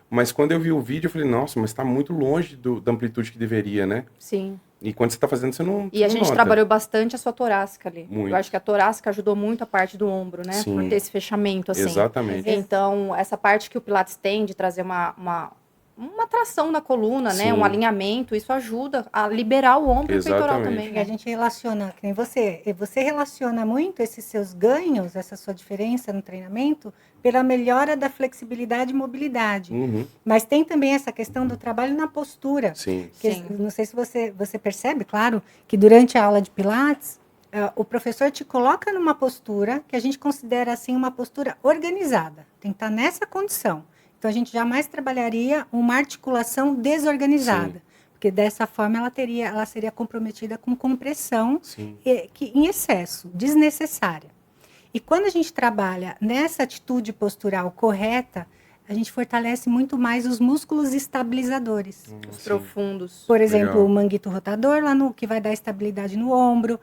Mas quando eu vi o vídeo, eu falei, nossa, mas está muito longe da amplitude que deveria, né? Sim. E quando você está fazendo, você não E a gente nota. trabalhou bastante a sua torácica ali. Muito. Eu acho que a torácica ajudou muito a parte do ombro, né? Sim. Por ter esse fechamento, assim. Exatamente. Então, essa parte que o Pilates tem de trazer uma uma tração na coluna, né? Sim. Um alinhamento, isso ajuda a liberar o ombro e o peitoral Exatamente. também, E a né? gente relaciona, que nem você relaciona muito esses seus ganhos, essa sua diferença no treinamento, pela melhora da flexibilidade e mobilidade. Uhum. Mas tem também essa questão do trabalho na postura. Sim. Que, Sim. não sei se você percebe, claro, que durante a aula de Pilates, o professor te coloca numa postura que a gente considera assim uma postura organizada. Tem que estar nessa condição. Então a gente jamais trabalharia uma articulação desorganizada, Sim. porque dessa forma ela seria comprometida com compressão Sim. em excesso, desnecessária. E quando a gente trabalha nessa atitude postural correta, a gente fortalece muito mais os músculos estabilizadores. Os Sim. profundos. Por exemplo, Legal. o manguito rotador, que vai dar estabilidade no ombro,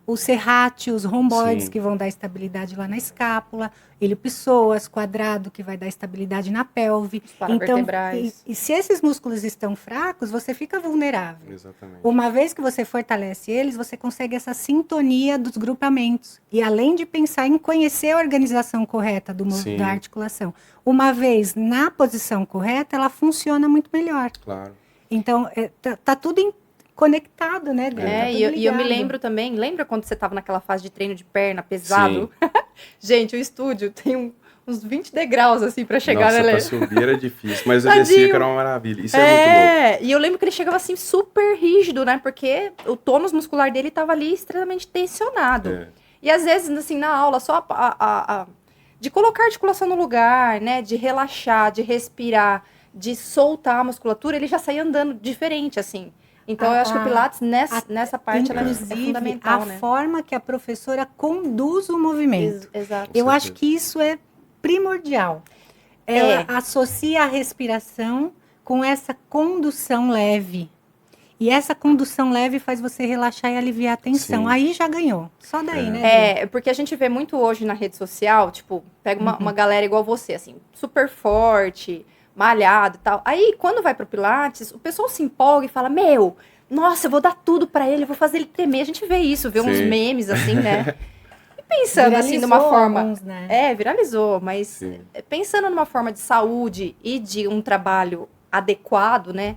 o serrátil, os romboides, Sim. que vão dar estabilidade lá na escápula, ilho psoas, quadrado, que vai dar estabilidade na pelve. Os Então, paravertebrais. e se esses músculos estão fracos, você fica vulnerável. Exatamente. Uma vez que você fortalece eles, você consegue essa sintonia dos grupamentos. E além de pensar em conhecer a organização correta Sim. da articulação, uma vez na posição correta, ela funciona muito melhor. Claro. Então, tá tudo conectado, né? Tá É, tudo e eu me ligado. lembro também, lembra quando você estava naquela fase de treino de perna pesado? Gente, o estúdio tem uns 20 degraus, assim, pra chegar, Nossa, né, Lê? pra subir era difícil, mas eu Tadinho. descia que era uma maravilha. Isso é muito louco. E eu lembro que ele chegava assim super rígido, né? Porque o tônus muscular dele tava ali extremamente tensionado. É. E às vezes, assim, na aula, só de colocar a articulação no lugar, né? De relaxar, de respirar, de soltar a musculatura, ele já saía andando diferente, assim. Então, eu acho que o Pilates, nessa parte, ela é Inclusive, fundamental, a né? forma que a professora conduz o movimento. Exato. Eu Com acho certeza. que isso é primordial. Ela associa a respiração com essa condução leve. E essa condução leve faz você relaxar e aliviar a tensão. Sim. Aí já ganhou. Só daí, né? Bia? É, porque a gente vê muito hoje na rede social, tipo, pega uma galera igual você, assim, super forte, malhado e tal. Aí, quando vai pro Pilates, o pessoal se empolga e fala, nossa, eu vou dar tudo pra ele, eu vou fazer ele tremer. A gente vê isso, vê uns Sim. memes, assim, né? E pensando, assim, numa Viralizou forma... alguns, né? Viralizou, mas Sim. pensando numa forma de saúde e de um trabalho adequado, né?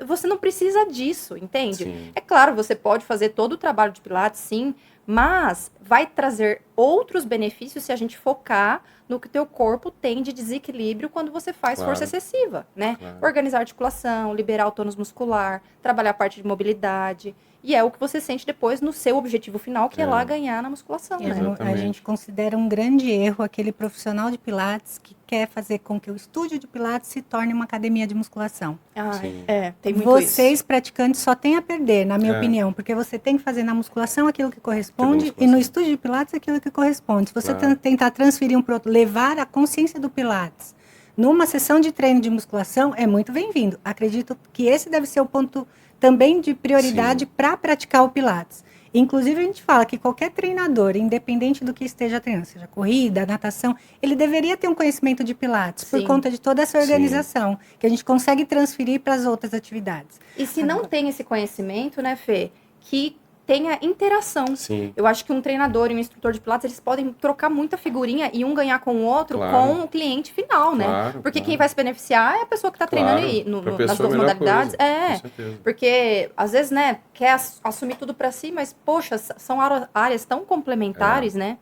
Você não precisa disso, entende? Sim. É claro, você pode fazer todo o trabalho de Pilates, sim, mas vai trazer outros benefícios se a gente focar no que o teu corpo tem de desequilíbrio quando você faz Claro. força excessiva, né? Claro. Organizar a articulação, liberar o tônus muscular, trabalhar a parte de mobilidade. E é o que você sente depois no seu objetivo final, que é lá ganhar na musculação, né? Exato. A gente considera um grande erro aquele profissional de Pilates que quer fazer com que o estúdio de Pilates se torne uma academia de musculação. Sim. Tem muito Vocês, isso. praticantes, só têm a perder, na minha É. opinião, porque você tem que fazer na musculação aquilo que corresponde musculação. e no estúdio de Pilates aquilo que corresponde. Se você Claro. tentar transferir um para outro, levar a consciência do Pilates numa sessão de treino de musculação, é muito bem-vindo. Acredito que esse deve ser o ponto também de prioridade para praticar o Pilates. Inclusive, a gente fala que qualquer treinador, independente do que esteja treinando, seja corrida, natação, ele deveria ter um conhecimento de Pilates, por Sim. conta de toda essa Sim. organização, que a gente consegue transferir para as outras atividades. E se não tem esse conhecimento, né, Fê, que tenha interação. Sim. Eu acho que um treinador e um instrutor de Pilates, eles podem trocar muita figurinha e um ganhar com o outro Claro. com o cliente final, né? Claro, Porque claro. quem vai se beneficiar é a pessoa que está treinando Claro. aí, Pra nas pessoa, duas a melhor modalidades. coisa. Com certeza. Porque às vezes, né, quer assumir tudo para si, mas, poxa, são áreas tão complementares, né?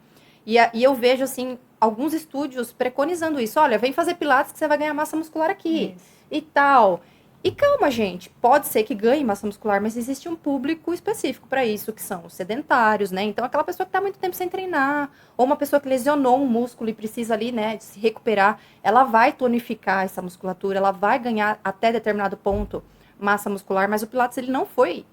E eu vejo, assim, alguns estúdios preconizando isso. Olha, vem fazer Pilates que você vai ganhar massa muscular aqui e tal. E calma, gente, pode ser que ganhe massa muscular, mas existe um público específico para isso, que são os sedentários, né? Então, aquela pessoa que está muito tempo sem treinar, ou uma pessoa que lesionou um músculo e precisa ali, né, de se recuperar, ela vai tonificar essa musculatura, ela vai ganhar até determinado ponto massa muscular, mas o Pilates, ele não foi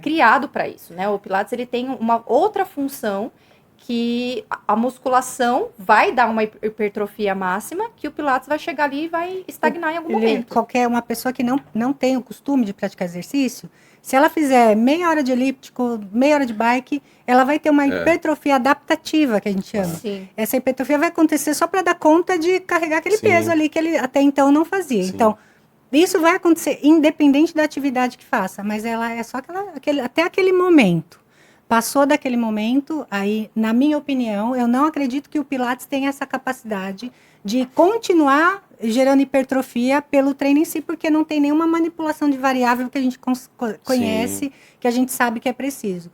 criado para isso, né? O Pilates, ele tem uma outra função que a musculação vai dar uma hipertrofia máxima, que o Pilates vai chegar ali e vai estagnar em algum momento. Qualquer uma pessoa que não tem o costume de praticar exercício, se ela fizer meia hora de elíptico, meia hora de bike, ela vai ter uma hipertrofia adaptativa, que a gente chama. Sim. Essa hipertrofia vai acontecer só para dar conta de carregar aquele Sim. peso ali que ele até então não fazia. Sim. Então, isso vai acontecer independente da atividade que faça, mas ela é só até aquele momento. Passou daquele momento, aí, na minha opinião, eu não acredito que o Pilates tenha essa capacidade de continuar gerando hipertrofia pelo treino em si, porque não tem nenhuma manipulação de variável que a gente conhece, que a gente sabe que é preciso.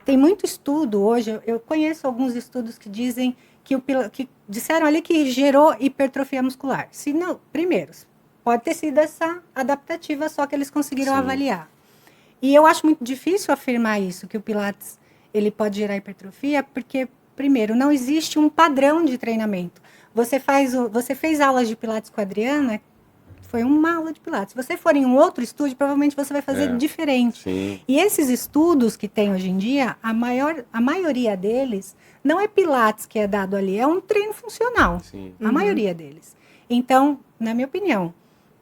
Tem muito estudo hoje, eu conheço alguns estudos que dizem que disseram ali que gerou hipertrofia muscular. Se não, primeiro, pode ter sido essa adaptativa só que eles conseguiram avaliar. E eu acho muito difícil afirmar isso, que o Pilates ele pode gerar hipertrofia, porque, primeiro, não existe um padrão de treinamento. Você fez aulas de Pilates com a Adriana, foi uma aula de Pilates. Se você for em um outro estúdio, provavelmente você vai fazer diferente. Sim. E esses estudos que tem hoje em dia, a maioria deles não é Pilates que é dado ali, é um treino funcional. Sim. A maioria deles. Então, na minha opinião,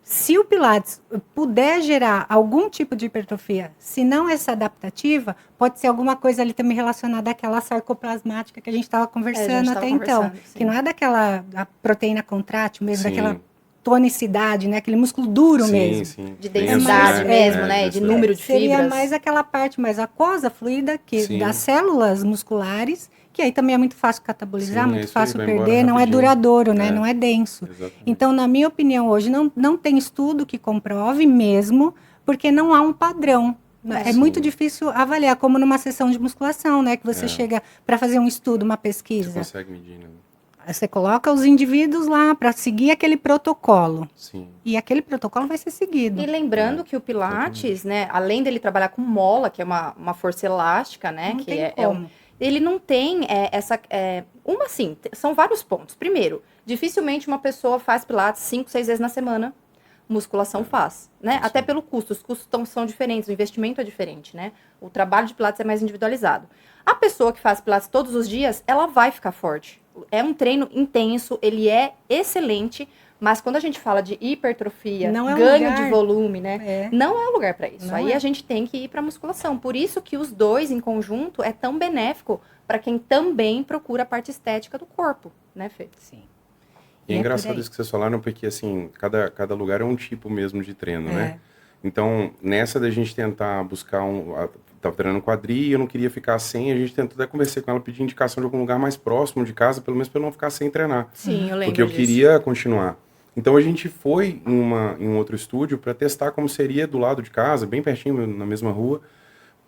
se o Pilates puder gerar algum tipo de hipertrofia, se não essa adaptativa, pode ser alguma coisa ali também relacionada àquela sarcoplasmática que a gente estava conversando até então. Sim. Que não é daquela proteína contrátil mesmo, daquela tonicidade, né? Aquele músculo duro mesmo. Sim. De densidade mesmo, né? De número de fibras. Seria mais aquela parte mais aquosa, fluida, das células musculares, que aí também é muito fácil catabolizar, muito fácil perder, não é duradouro, né? Não é denso. Exatamente. Então, na minha opinião, hoje não tem estudo que comprove mesmo, porque não há um padrão. É muito difícil avaliar, como numa sessão de musculação, né? Que você chega para fazer um estudo, uma pesquisa. Você consegue medir, né? Você coloca os indivíduos lá para seguir aquele protocolo. Sim. E aquele protocolo vai ser seguido. E lembrando que o Pilates, né, além dele trabalhar com mola, que é uma força elástica, né, Não que tem é como. ele não tem assim, são vários pontos. Primeiro, dificilmente uma pessoa faz Pilates 5, 6 vezes na semana. Musculação faz, né? Até pelo custo. Os custos são diferentes, o investimento é diferente, né? O trabalho de Pilates é mais individualizado. A pessoa que faz Pilates todos os dias, ela vai ficar forte. É um treino intenso, ele é excelente, mas quando a gente fala de hipertrofia, ganho de volume, né? Não é o lugar para isso. Aí a gente tem que ir para musculação. Por isso que os dois em conjunto é tão benéfico para quem também procura a parte estética do corpo, né, Fê? Sim. E é engraçado isso que vocês falaram, porque assim, cada lugar é um tipo mesmo de treino, né? Então, nessa da gente tentar buscar tava treinando quadri e eu não queria ficar sem, a gente tentou até conversar com ela, pedir indicação de algum lugar mais próximo de casa, pelo menos para eu não ficar sem treinar. Sim, eu lembro porque eu disso. queria continuar. Então a gente foi em um outro estúdio para testar como seria do lado de casa, bem pertinho, na mesma rua,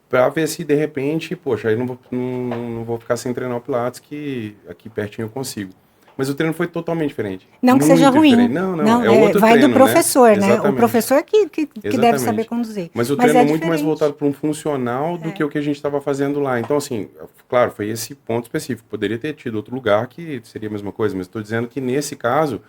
para ver se de repente, poxa, aí não vou ficar sem treinar o Pilates, que aqui pertinho eu consigo. Mas o treino foi totalmente diferente. Não que seja ruim. Diferente. Não, é outro vai treino, do professor, né? Exatamente. O professor que deve saber conduzir. Mas o treino é muito mais voltado para um funcional do que o que a gente estava fazendo lá. Então, assim, claro, foi esse ponto específico. Poderia ter tido outro lugar que seria a mesma coisa, mas estou dizendo que nesse caso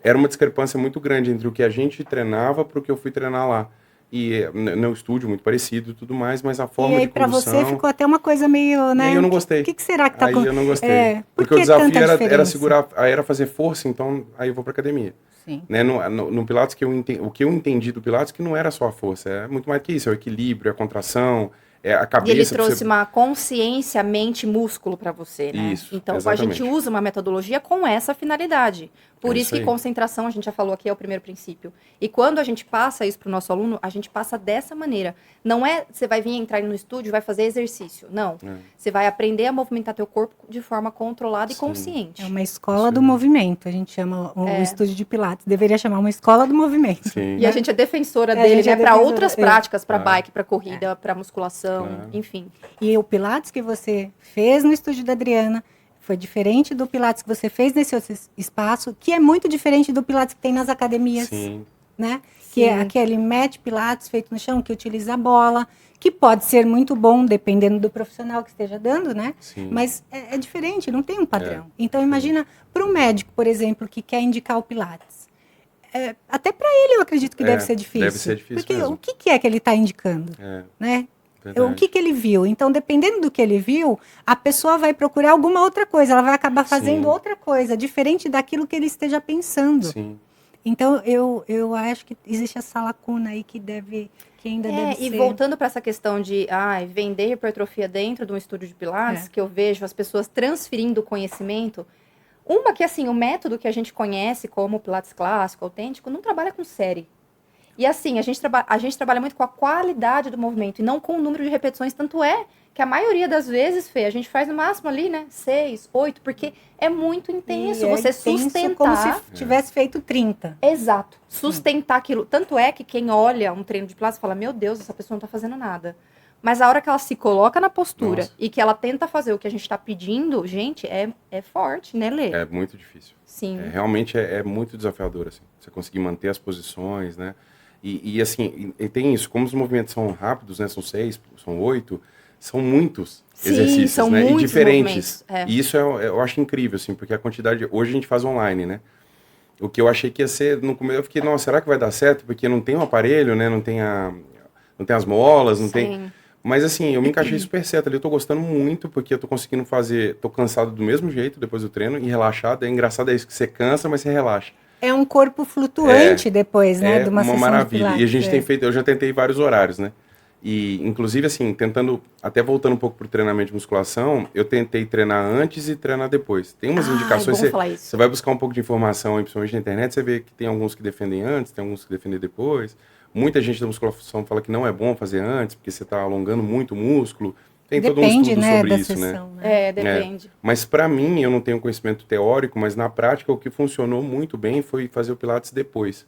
era uma discrepância muito grande entre o que a gente treinava para o que eu fui treinar lá. E no estúdio, muito parecido e tudo mais, mas a forma de condução... E aí, pra você, ficou até uma coisa meio, né? E aí eu não gostei. O que será que tá acontecendo? Aí eu não gostei. Porque o desafio era segurar, era fazer força, então aí eu vou pra academia. Sim. Né? No Pilates, o que eu entendi do Pilates, que não era só a força, é muito mais que isso, é o equilíbrio, a contração, a cabeça... E ele trouxe uma consciência, mente, músculo para você, né? Isso, então, exatamente. a gente usa uma metodologia com essa finalidade. Por isso que aí. concentração, a gente já falou aqui, é o primeiro princípio. E quando a gente passa isso para o nosso aluno, a gente passa dessa maneira. Não é, você vai vir entrar no estúdio, vai fazer exercício. Não. Você vai aprender a movimentar teu corpo de forma controlada e consciente. É uma escola do movimento, a gente chama o estúdio de Pilates. Deveria chamar uma escola do movimento. Sim. E a gente é defensora dele, né? Para outras práticas, para bike, para corrida, para musculação, enfim. E o Pilates que você fez no estúdio da Adriana foi diferente do Pilates que você fez nesse outro espaço, que é muito diferente do Pilates que tem nas academias. Sim. Né? Que é aquele mat Pilates feito no chão, que utiliza a bola, que pode ser muito bom, dependendo do profissional que esteja dando, né? Sim. Mas é diferente, não tem um padrão. Então, imagina, para um médico, por exemplo, que quer indicar o Pilates. Até para ele, eu acredito que deve ser difícil. Deve ser difícil porque mesmo. o que é que ele está indicando? Né? Verdade. O que ele viu? Então, dependendo do que ele viu, a pessoa vai procurar alguma outra coisa. Ela vai acabar fazendo outra coisa, diferente daquilo que ele esteja pensando. Sim. Então, eu acho que existe essa lacuna aí que ainda deve ser. E voltando para essa questão de vender hipertrofia dentro de um estúdio de Pilates, que eu vejo as pessoas transferindo conhecimento. Uma que, assim, o método que a gente conhece como Pilates clássico, autêntico, não trabalha com série. E assim, a gente trabalha muito com a qualidade do movimento e não com o número de repetições. Tanto é que a maioria das vezes, Fê, a gente faz no máximo ali, né? 6, 8, porque é muito intenso E você intenso sustentar. como se tivesse feito 30. Exato. Sustentar aquilo. Tanto é que quem olha um treino de Pilates fala, meu Deus, essa pessoa não tá fazendo nada. Mas a hora que ela se coloca na postura Nossa. e que ela tenta fazer o que a gente tá pedindo, gente, é forte, né, Lê? É muito difícil. Sim. Realmente é muito desafiador, assim. Você conseguir manter as posições, né? E assim, e tem isso, como os movimentos são rápidos, né? São 6, são 8, são muitos Sim, exercícios, são né? E muitos diferentes. movimentos, é. E isso eu acho incrível, assim, porque a quantidade... Hoje a gente faz online, né? O que eu achei que ia ser... No começo eu fiquei, nossa, será que vai dar certo? Porque não tem o aparelho, né? Não tem as molas, não tem... Sim. Mas assim, eu me encaixei super certo ali, eu tô gostando muito, porque eu tô conseguindo fazer... Tô cansado do mesmo jeito depois do treino e relaxado. É engraçado, é isso, que você cansa, mas você relaxa. É um corpo flutuante depois, né? É de uma sessão maravilha. de Pilates. E a gente tem feito, eu já tentei vários horários, né? E, inclusive, assim, tentando, até voltando um pouco pro treinamento de musculação, eu tentei treinar antes e treinar depois. Tem umas indicações, é bom falar isso. você vai buscar um pouco de informação, aí, principalmente na internet, você vê que tem alguns que defendem antes, tem alguns que defendem depois. Muita gente da musculação fala que não é bom fazer antes, porque você está alongando muito o músculo. Tem todo um Depende, estudo né, sobre da isso, né? sessão, né? Depende. Mas para mim, eu não tenho conhecimento teórico, mas na prática o que funcionou muito bem foi fazer o Pilates depois.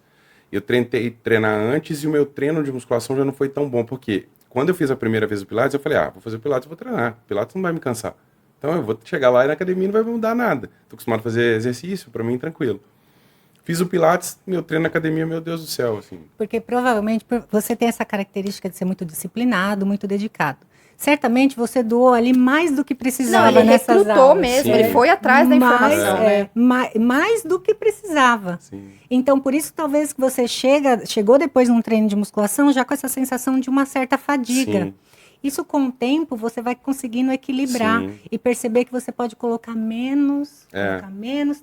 Eu tentei treinar antes e o meu treino de musculação já não foi tão bom, porque quando eu fiz a primeira vez o Pilates, eu falei, vou fazer o Pilates, vou treinar. O Pilates não vai me cansar. Então eu vou chegar lá e na academia não vai mudar nada. Estou acostumado a fazer exercício, para mim tranquilo. Fiz o Pilates, meu treino na academia, meu Deus do céu, assim. Porque provavelmente você tem essa característica de ser muito disciplinado, muito dedicado. Certamente você doou ali mais do que precisava Não, ele nessas recrutou aulas. mesmo, Sim. ele foi atrás da informação, né? Mais do que precisava. Sim. Então, por isso, talvez que você chegou depois num treino de musculação já com essa sensação de uma certa fadiga. Sim. Isso, com o tempo, você vai conseguindo equilibrar Sim. e perceber que você pode colocar menos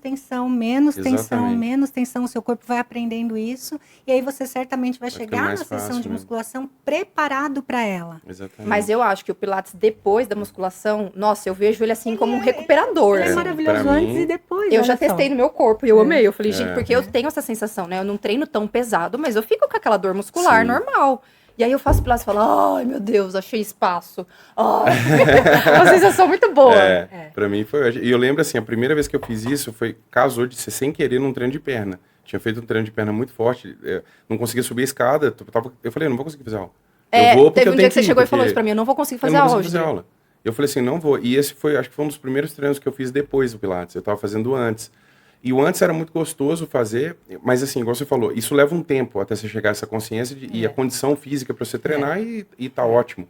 tensão, Exatamente. menos tensão. O seu corpo vai aprendendo isso. E aí você certamente vai ficando chegar na mais sessão fácil, de né? musculação preparado para ela. Exatamente. Mas eu acho que o Pilates depois da musculação, nossa, eu vejo ele assim como um recuperador. Ele é assim. maravilhoso pra antes mim, e depois. Eu olha já só. testei no meu corpo e eu amei. Eu falei, gente, É. porque eu tenho essa sensação, né? Eu não treino tão pesado, mas eu fico com aquela dor muscular Sim. normal. E aí eu faço Pilates e falo, ai meu Deus, achei espaço. Ai, uma sensação muito boa. Pra mim foi. E eu lembro assim, a primeira vez que eu fiz isso casou de ser sem querer num treino de perna. Tinha feito um treino de perna muito forte, não conseguia subir a escada. Eu falei, não vou conseguir fazer aula. Eu vou porque teve eu um tenho dia que você ir, chegou e falou porque isso pra mim, eu não vou conseguir eu fazer não aula consigo hoje. fazer aula. Eu falei assim, não vou. E esse acho que foi um dos primeiros treinos que eu fiz depois do Pilates. Eu tava fazendo antes. E o antes era muito gostoso fazer, mas assim, igual você falou, isso leva um tempo até você chegar a essa consciência e a condição física para você treinar e tá ótimo.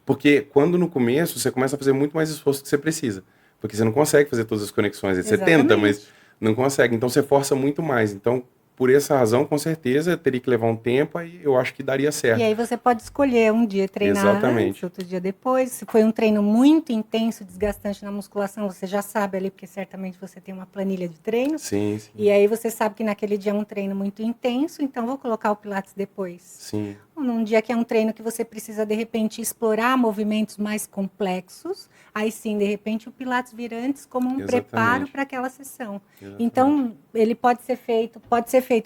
Porque quando no começo você começa a fazer muito mais esforço do que você precisa. Porque você não consegue fazer todas as conexões. Você tenta, mas não consegue. Então você força muito mais. Então, por essa razão, com certeza, teria que levar um tempo, aí eu acho que daria certo. E aí você pode escolher um dia treinar Exatamente. antes, outro dia depois. Se foi um treino muito intenso, desgastante na musculação, você já sabe ali, porque certamente você tem uma planilha de treinos. Sim, sim. E aí você sabe que naquele dia é um treino muito intenso, então vou colocar o Pilates depois. Sim. Ou num dia que é um treino que você precisa, de repente, explorar movimentos mais complexos, aí sim, de repente, o Pilates vira antes como um Exatamente. preparo para aquela sessão. Exatamente. Então, ele pode ser feito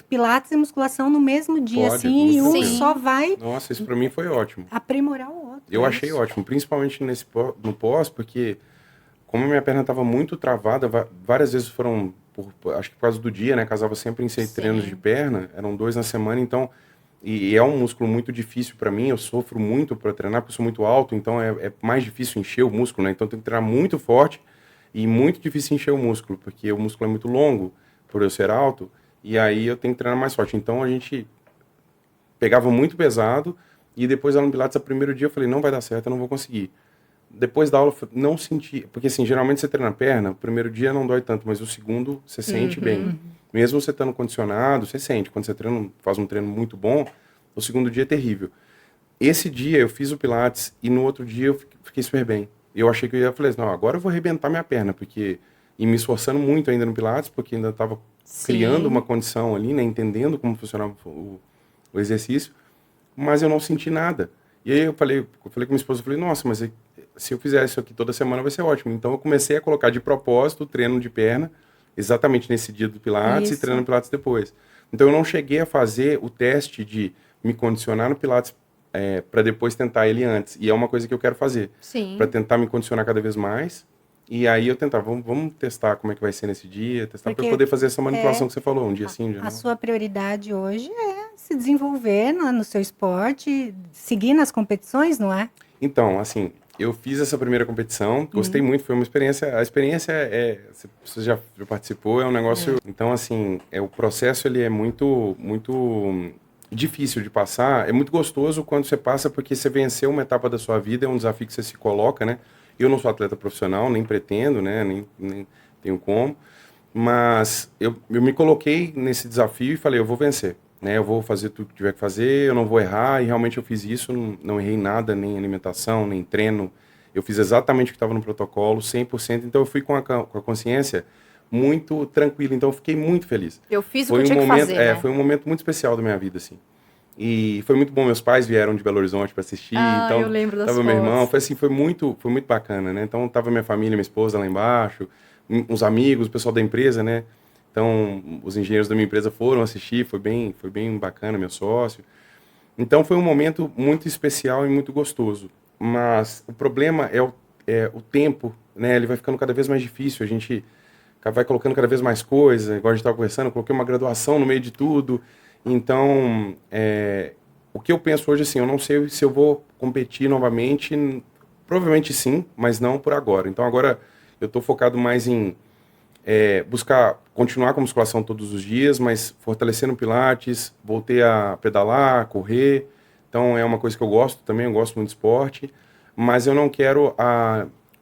Pilates e musculação no mesmo dia, Pode, assim, e um muito tranquilo. só vai Nossa, isso pra mim foi ótimo. aprimorar o outro. Eu é achei isso. ótimo, principalmente no pós, porque como a minha perna estava muito travada, várias vezes foram, acho que por causa do dia, né? Casava sempre em 6 Sim. treinos de perna, eram 2 na semana, então, e é um músculo muito difícil para mim, eu sofro muito para treinar, porque eu sou muito alto, então é mais difícil encher o músculo, né? Então tem que treinar muito forte e muito difícil encher o músculo, porque o músculo é muito longo, por eu ser alto, e aí eu tenho que treinar mais forte. Então a gente pegava muito pesado, e depois lá no Pilates, no primeiro dia eu falei, não vai dar certo, eu não vou conseguir. Depois da aula, eu não senti, porque assim, geralmente você treina a perna, o primeiro dia não dói tanto, mas o segundo você sente bem. Mesmo você estando condicionado, você sente. Quando você faz um treino muito bom, o segundo dia é terrível. Esse dia eu fiz o Pilates e no outro dia eu fiquei super bem. Eu achei que eu ia falar assim, não, agora eu vou arrebentar minha perna, porque... E me esforçando muito ainda no Pilates, porque ainda estava criando uma condição ali, né, entendendo como funcionava o exercício, mas eu não senti nada. E aí eu falei com minha esposa, eu falei, nossa, mas se eu fizer isso aqui toda semana vai ser ótimo. Então eu comecei a colocar de propósito o treino de perna, exatamente nesse dia do Pilates e treino Pilates depois. Então eu não cheguei a fazer o teste de me condicionar no Pilates para depois tentar ele antes. E é uma coisa que eu quero fazer, Sim. para tentar me condicionar cada vez mais. E aí eu tentar, vamos testar como é que vai ser nesse dia, testar para poder fazer essa manipulação que você falou, um dia sim, um dia não. A sua prioridade hoje é se desenvolver no seu esporte, seguir nas competições, não é? Então, assim, eu fiz essa primeira competição, gostei muito, foi uma experiência, a experiência você já participou, é um negócio, então assim, o processo ele é muito difícil de passar, é muito gostoso quando você passa porque você venceu uma etapa da sua vida, é um desafio que você se coloca, né? Eu não sou atleta profissional, nem pretendo, né? Nem tenho como, mas eu me coloquei nesse desafio e falei, eu vou vencer, né? Eu vou fazer tudo que tiver que fazer, eu não vou errar, e realmente eu fiz isso, não errei nada, nem alimentação, nem treino, eu fiz exatamente o que estava no protocolo, 100%, então eu fui com a consciência muito tranquila, então eu fiquei muito feliz. Eu fiz o que eu tinha que fazer, né? Foi um momento muito especial da minha vida, assim. E foi muito bom, meus pais vieram de Belo Horizonte para assistir, então eu lembro das tava meu irmão, fotos. foi assim, foi muito bacana, né? Então tava minha família, minha esposa lá embaixo, uns amigos, o pessoal da empresa, né? Então os engenheiros da minha empresa foram assistir, foi bem bacana, meu sócio. Então foi um momento muito especial e muito gostoso. Mas o problema é o tempo, né? Ele vai ficando cada vez mais difícil, a gente vai colocando cada vez mais coisa, igual a gente estava conversando, eu coloquei uma graduação no meio de tudo. Então, o que eu penso hoje, assim, eu não sei se eu vou competir novamente, provavelmente sim, mas não por agora. Então, agora eu estou focado mais em buscar continuar com a musculação todos os dias, mas fortalecendo o pilates, voltei a pedalar, correr. Então, é uma coisa que eu gosto também, eu gosto muito de esporte, mas eu não quero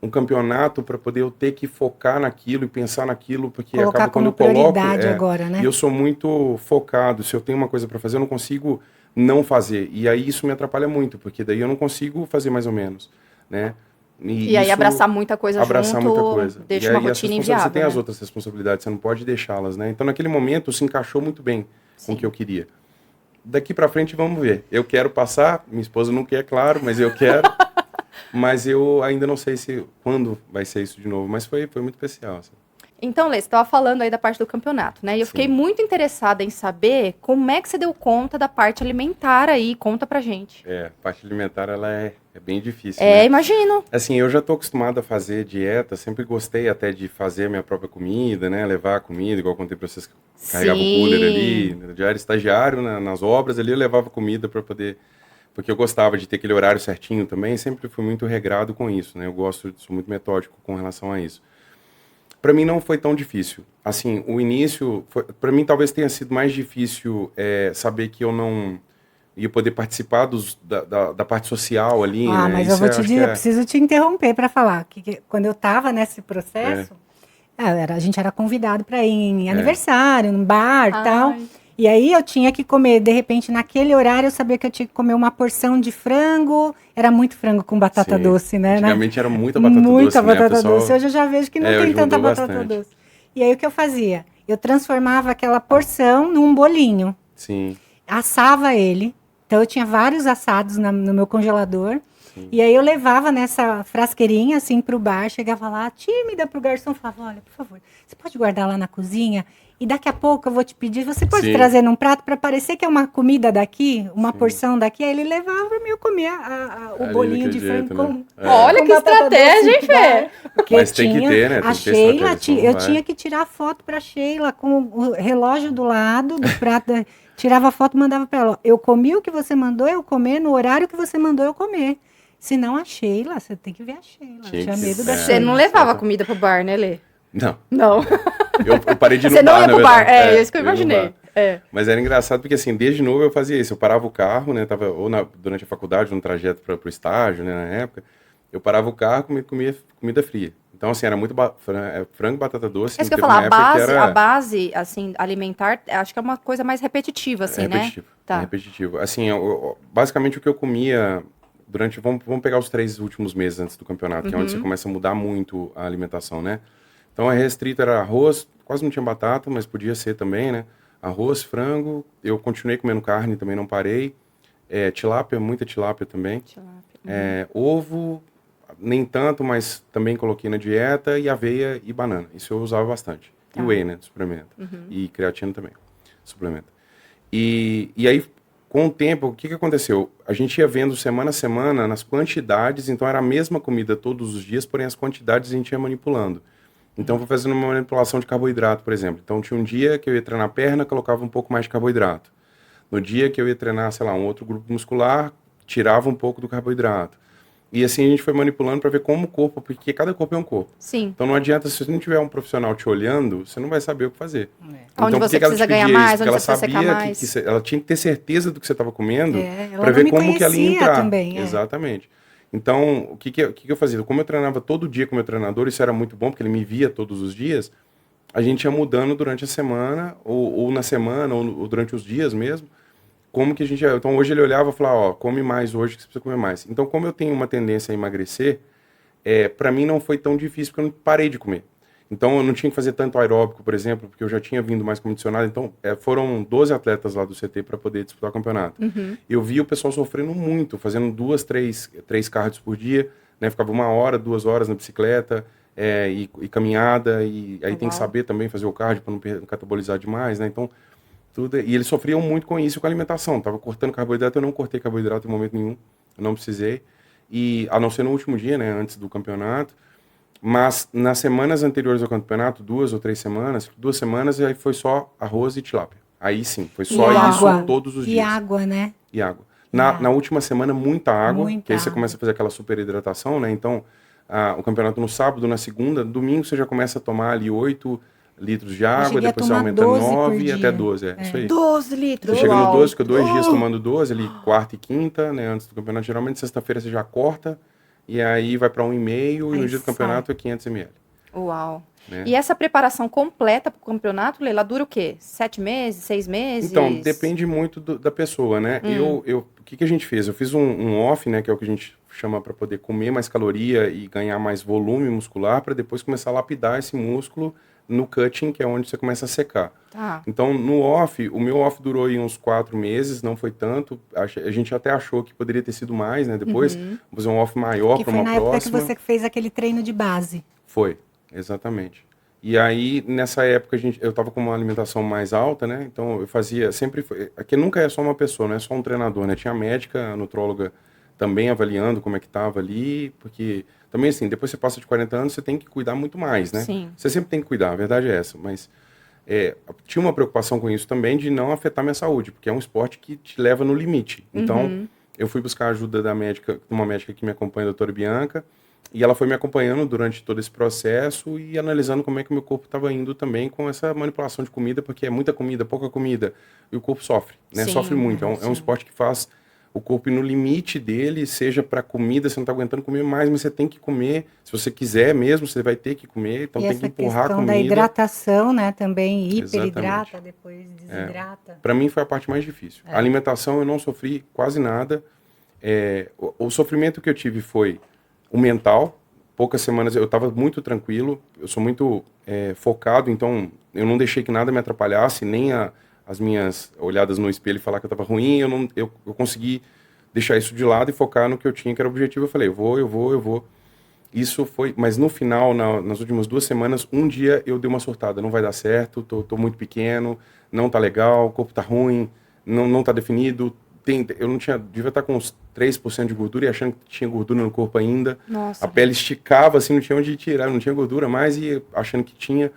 um campeonato para poder eu ter que focar naquilo e pensar naquilo, porque colocar acaba quando como eu coloco... prioridade agora, né? E eu sou muito focado, se eu tenho uma coisa para fazer, eu não consigo não fazer. E aí isso me atrapalha muito, porque daí eu não consigo fazer mais ou menos, né? E aí abraçar muita coisa junto, deixa uma rotina inviável, você tem as né? outras responsabilidades, você não pode deixá-las, né? Então naquele momento se encaixou muito bem com o que eu queria. Daqui para frente vamos ver. Eu quero passar, minha esposa não quer, claro, mas eu quero. Mas eu ainda não sei quando vai ser isso de novo, mas foi muito especial, assim. Então, Lê, você estava falando aí da parte do campeonato, né? E eu fiquei muito interessada em saber como é que você deu conta da parte alimentar aí. Conta pra gente. A parte alimentar, ela é bem difícil, né? Imagino. Assim, eu já tô acostumado a fazer dieta, sempre gostei até de fazer minha própria comida, né? Levar a comida, igual eu contei pra vocês que eu carregava o cooler ali. Eu já era estagiário nas obras ali, eu levava comida para poder... Porque eu gostava de ter aquele horário certinho também, sempre fui muito regrado com isso, né? Sou muito metódico com relação a isso. Para mim não foi tão difícil. Assim, o início, para mim talvez tenha sido mais difícil saber que eu não ia poder participar da parte social ali, né? Mas eu vou te dizer, eu preciso te interromper para falar que quando eu estava nesse processo, a gente era convidado para ir em aniversário, num bar e tal. E aí eu tinha que comer, de repente, naquele horário eu sabia que eu tinha que comer uma porção de frango. Era muito frango com batata doce, né? Antigamente era muita batata doce, muita batata pessoal... doce. Hoje eu já vejo que não tem tanta batata doce. E aí o que eu fazia? Eu transformava aquela porção num bolinho. Sim. Assava ele. Então eu tinha vários assados no meu congelador. Sim. E aí eu levava nessa frasqueirinha assim pro bar, chegava lá, tímida pro garçom, falava, olha, por favor, você pode guardar lá na cozinha? E daqui a pouco eu vou te pedir, você pode trazer num prato para parecer que é uma comida daqui, uma porção daqui? Aí ele levava e eu comia o bolinho de frango com... Olha que estratégia, hein, Fê? Mas tem que ter, né? A Sheila, eu tinha que tirar foto para Sheila com o relógio do lado do prato, tirava a foto e mandava para ela. Eu comi o que você mandou eu comer, no horário que você mandou eu comer. Se não a Sheila, você tem que ver a Sheila. Tinha medo da Sheila. Você não levava comida pro bar, né, Lê? Não. Eu parei de ir no Você bar, não ia pro na bar, verdade. isso que eu imaginei. Mas era engraçado porque, assim, desde novo eu fazia isso. Eu parava o carro, né, tava durante a faculdade, no trajeto pro estágio, né, na época. Eu parava o carro e comia comida fria. Então, assim, era muito frango, batata doce. É isso que eu ia falar, a base, assim, alimentar, acho que é uma coisa mais repetitiva, assim, repetitivo, né? Tá. É repetitivo. Assim, basicamente o que eu comia durante... Vamos pegar os 3 últimos meses antes do campeonato, que é onde você começa a mudar muito a alimentação, né? Então, a restrita era arroz, quase não tinha batata, mas podia ser também, né? Arroz, frango, eu continuei comendo carne, também não parei. Tilápia, muita tilápia também. Ovo, nem tanto, mas também coloquei na dieta. E aveia e banana, isso eu usava bastante. E whey, né, suplemento. E creatina também, suplemento. E aí, com o tempo, o que que aconteceu? A gente ia vendo semana a semana nas quantidades, então era a mesma comida todos os dias, porém as quantidades a gente ia manipulando. Então, eu vou fazendo uma manipulação de carboidrato, por exemplo. Então, tinha um dia que eu ia treinar a perna, colocava um pouco mais de carboidrato. No dia que eu ia treinar, sei lá, um outro grupo muscular, tirava um pouco do carboidrato. E assim a gente foi manipulando para ver como o corpo, porque cada corpo é um corpo. Sim. Então não adianta, se você não tiver um profissional te olhando, você não vai saber o que fazer. Então, Onde por você que ela precisa te ganhar pedia mais, isso? onde Porque você ela precisa secar sabia mais. ela tinha que ter certeza do que você estava comendo ela para não ver me como que ela ia conhecia entrar. também, Exatamente. Então, o que eu fazia? Como eu treinava todo dia com o meu treinador, isso era muito bom, porque ele me via todos os dias, a gente ia mudando durante a semana, ou na semana, ou durante os dias mesmo, como que a gente... Então, hoje ele olhava e falava, ó, come mais hoje que você precisa comer mais. Então, como eu tenho uma tendência a emagrecer, para mim não foi tão difícil, porque eu não parei de comer. Então, eu não tinha que fazer tanto aeróbico, por exemplo, porque eu já tinha vindo mais condicionado. Então, foram 12 atletas lá do CT para poder disputar o campeonato. Eu vi o pessoal sofrendo muito, fazendo 2, 3 cardios por dia, né? Ficava 1 hora, 2 horas na bicicleta, e caminhada, e aí tem que saber também fazer o cardio para não catabolizar demais, né? Então, tudo... E eles sofriam muito com isso, com a alimentação. Tava cortando carboidrato, eu não cortei carboidrato em momento nenhum, eu não precisei. E, a não ser no último dia, né, antes do campeonato. Mas nas semanas anteriores ao campeonato, 2 ou 3 semanas, 2 semanas, aí foi só arroz e tilápia. Aí sim, foi só isso todos os dias. E água, né? E água. Na última semana, muita água, que aí você água. começa a fazer aquela super hidratação, né? Então, o campeonato no sábado, na segunda, domingo você já começa a tomar ali 8 litros de água, cheguei a depois você tomar aumenta 12 por 9 dia. até 12, isso aí. 12 litros. Você chega no Uau. 12, fica 2 dias tomando 12, ali quarta e quinta, né, antes do campeonato. Geralmente sexta-feira você já corta, e aí vai para 1,5, e no dia do campeonato é 500 ml. Uau. Né? E essa preparação completa para o campeonato, Leila, dura o quê? 7 meses, 6 meses? Então, depende muito da pessoa, né? O que a gente fez? Eu fiz um off, né, que é o que a gente chama para poder comer mais caloria e ganhar mais volume muscular, para depois começar a lapidar esse músculo no cutting, que é onde você começa a secar. Tá. Então, no off, o meu off durou aí uns 4 meses, não foi tanto. A gente até achou que poderia ter sido mais, né? Depois, fazer um off maior para uma próxima. Que foi na época que você fez aquele treino de base. Foi, exatamente. E aí, nessa época, eu estava com uma alimentação mais alta, né? Então, eu fazia sempre... Aqui nunca é só uma pessoa, não é só um treinador, né? Tinha a médica, a nutróloga também avaliando como é que estava ali, porque... Também, assim, depois você passa de 40 anos, você tem que cuidar muito mais, né? Sim. Você sempre tem que cuidar, a verdade é essa. Mas tinha uma preocupação com isso também, de não afetar minha saúde, porque é um esporte que te leva no limite. Então, eu fui buscar a ajuda da médica, de uma médica que me acompanha, a doutora Bianca, e ela foi me acompanhando durante todo esse processo e analisando como é que o meu corpo estava indo também com essa manipulação de comida, porque é muita comida, pouca comida, e o corpo sofre, né? Sim, Sofre muito. É um esporte que faz o corpo ir no limite dele, seja para comida, você não está aguentando comer mais, mas você tem que comer. Se você quiser mesmo, você vai ter que comer, então tem que empurrar a comida. Da hidratação, né, também, hiperidrata, Exatamente. depois desidrata. Para mim foi a parte mais difícil. A alimentação eu não sofri quase nada. O sofrimento que eu tive foi o mental. Poucas semanas eu estava muito tranquilo, eu sou muito focado, então eu não deixei que nada me atrapalhasse, nem as minhas olhadas no espelho e falar que eu estava ruim, eu consegui deixar isso de lado e focar no que eu tinha, que era o objetivo. Eu falei, eu vou. Isso foi, mas no final, nas últimas 2 semanas, um dia eu dei uma surtada, não vai dar certo, tô muito pequeno, não tá legal, o corpo tá ruim, não tá definido, eu não tinha, devia estar com uns 3% de gordura e achando que tinha gordura no corpo ainda. Nossa. A pele esticava, assim, não tinha onde tirar, não tinha gordura mais e achando que tinha.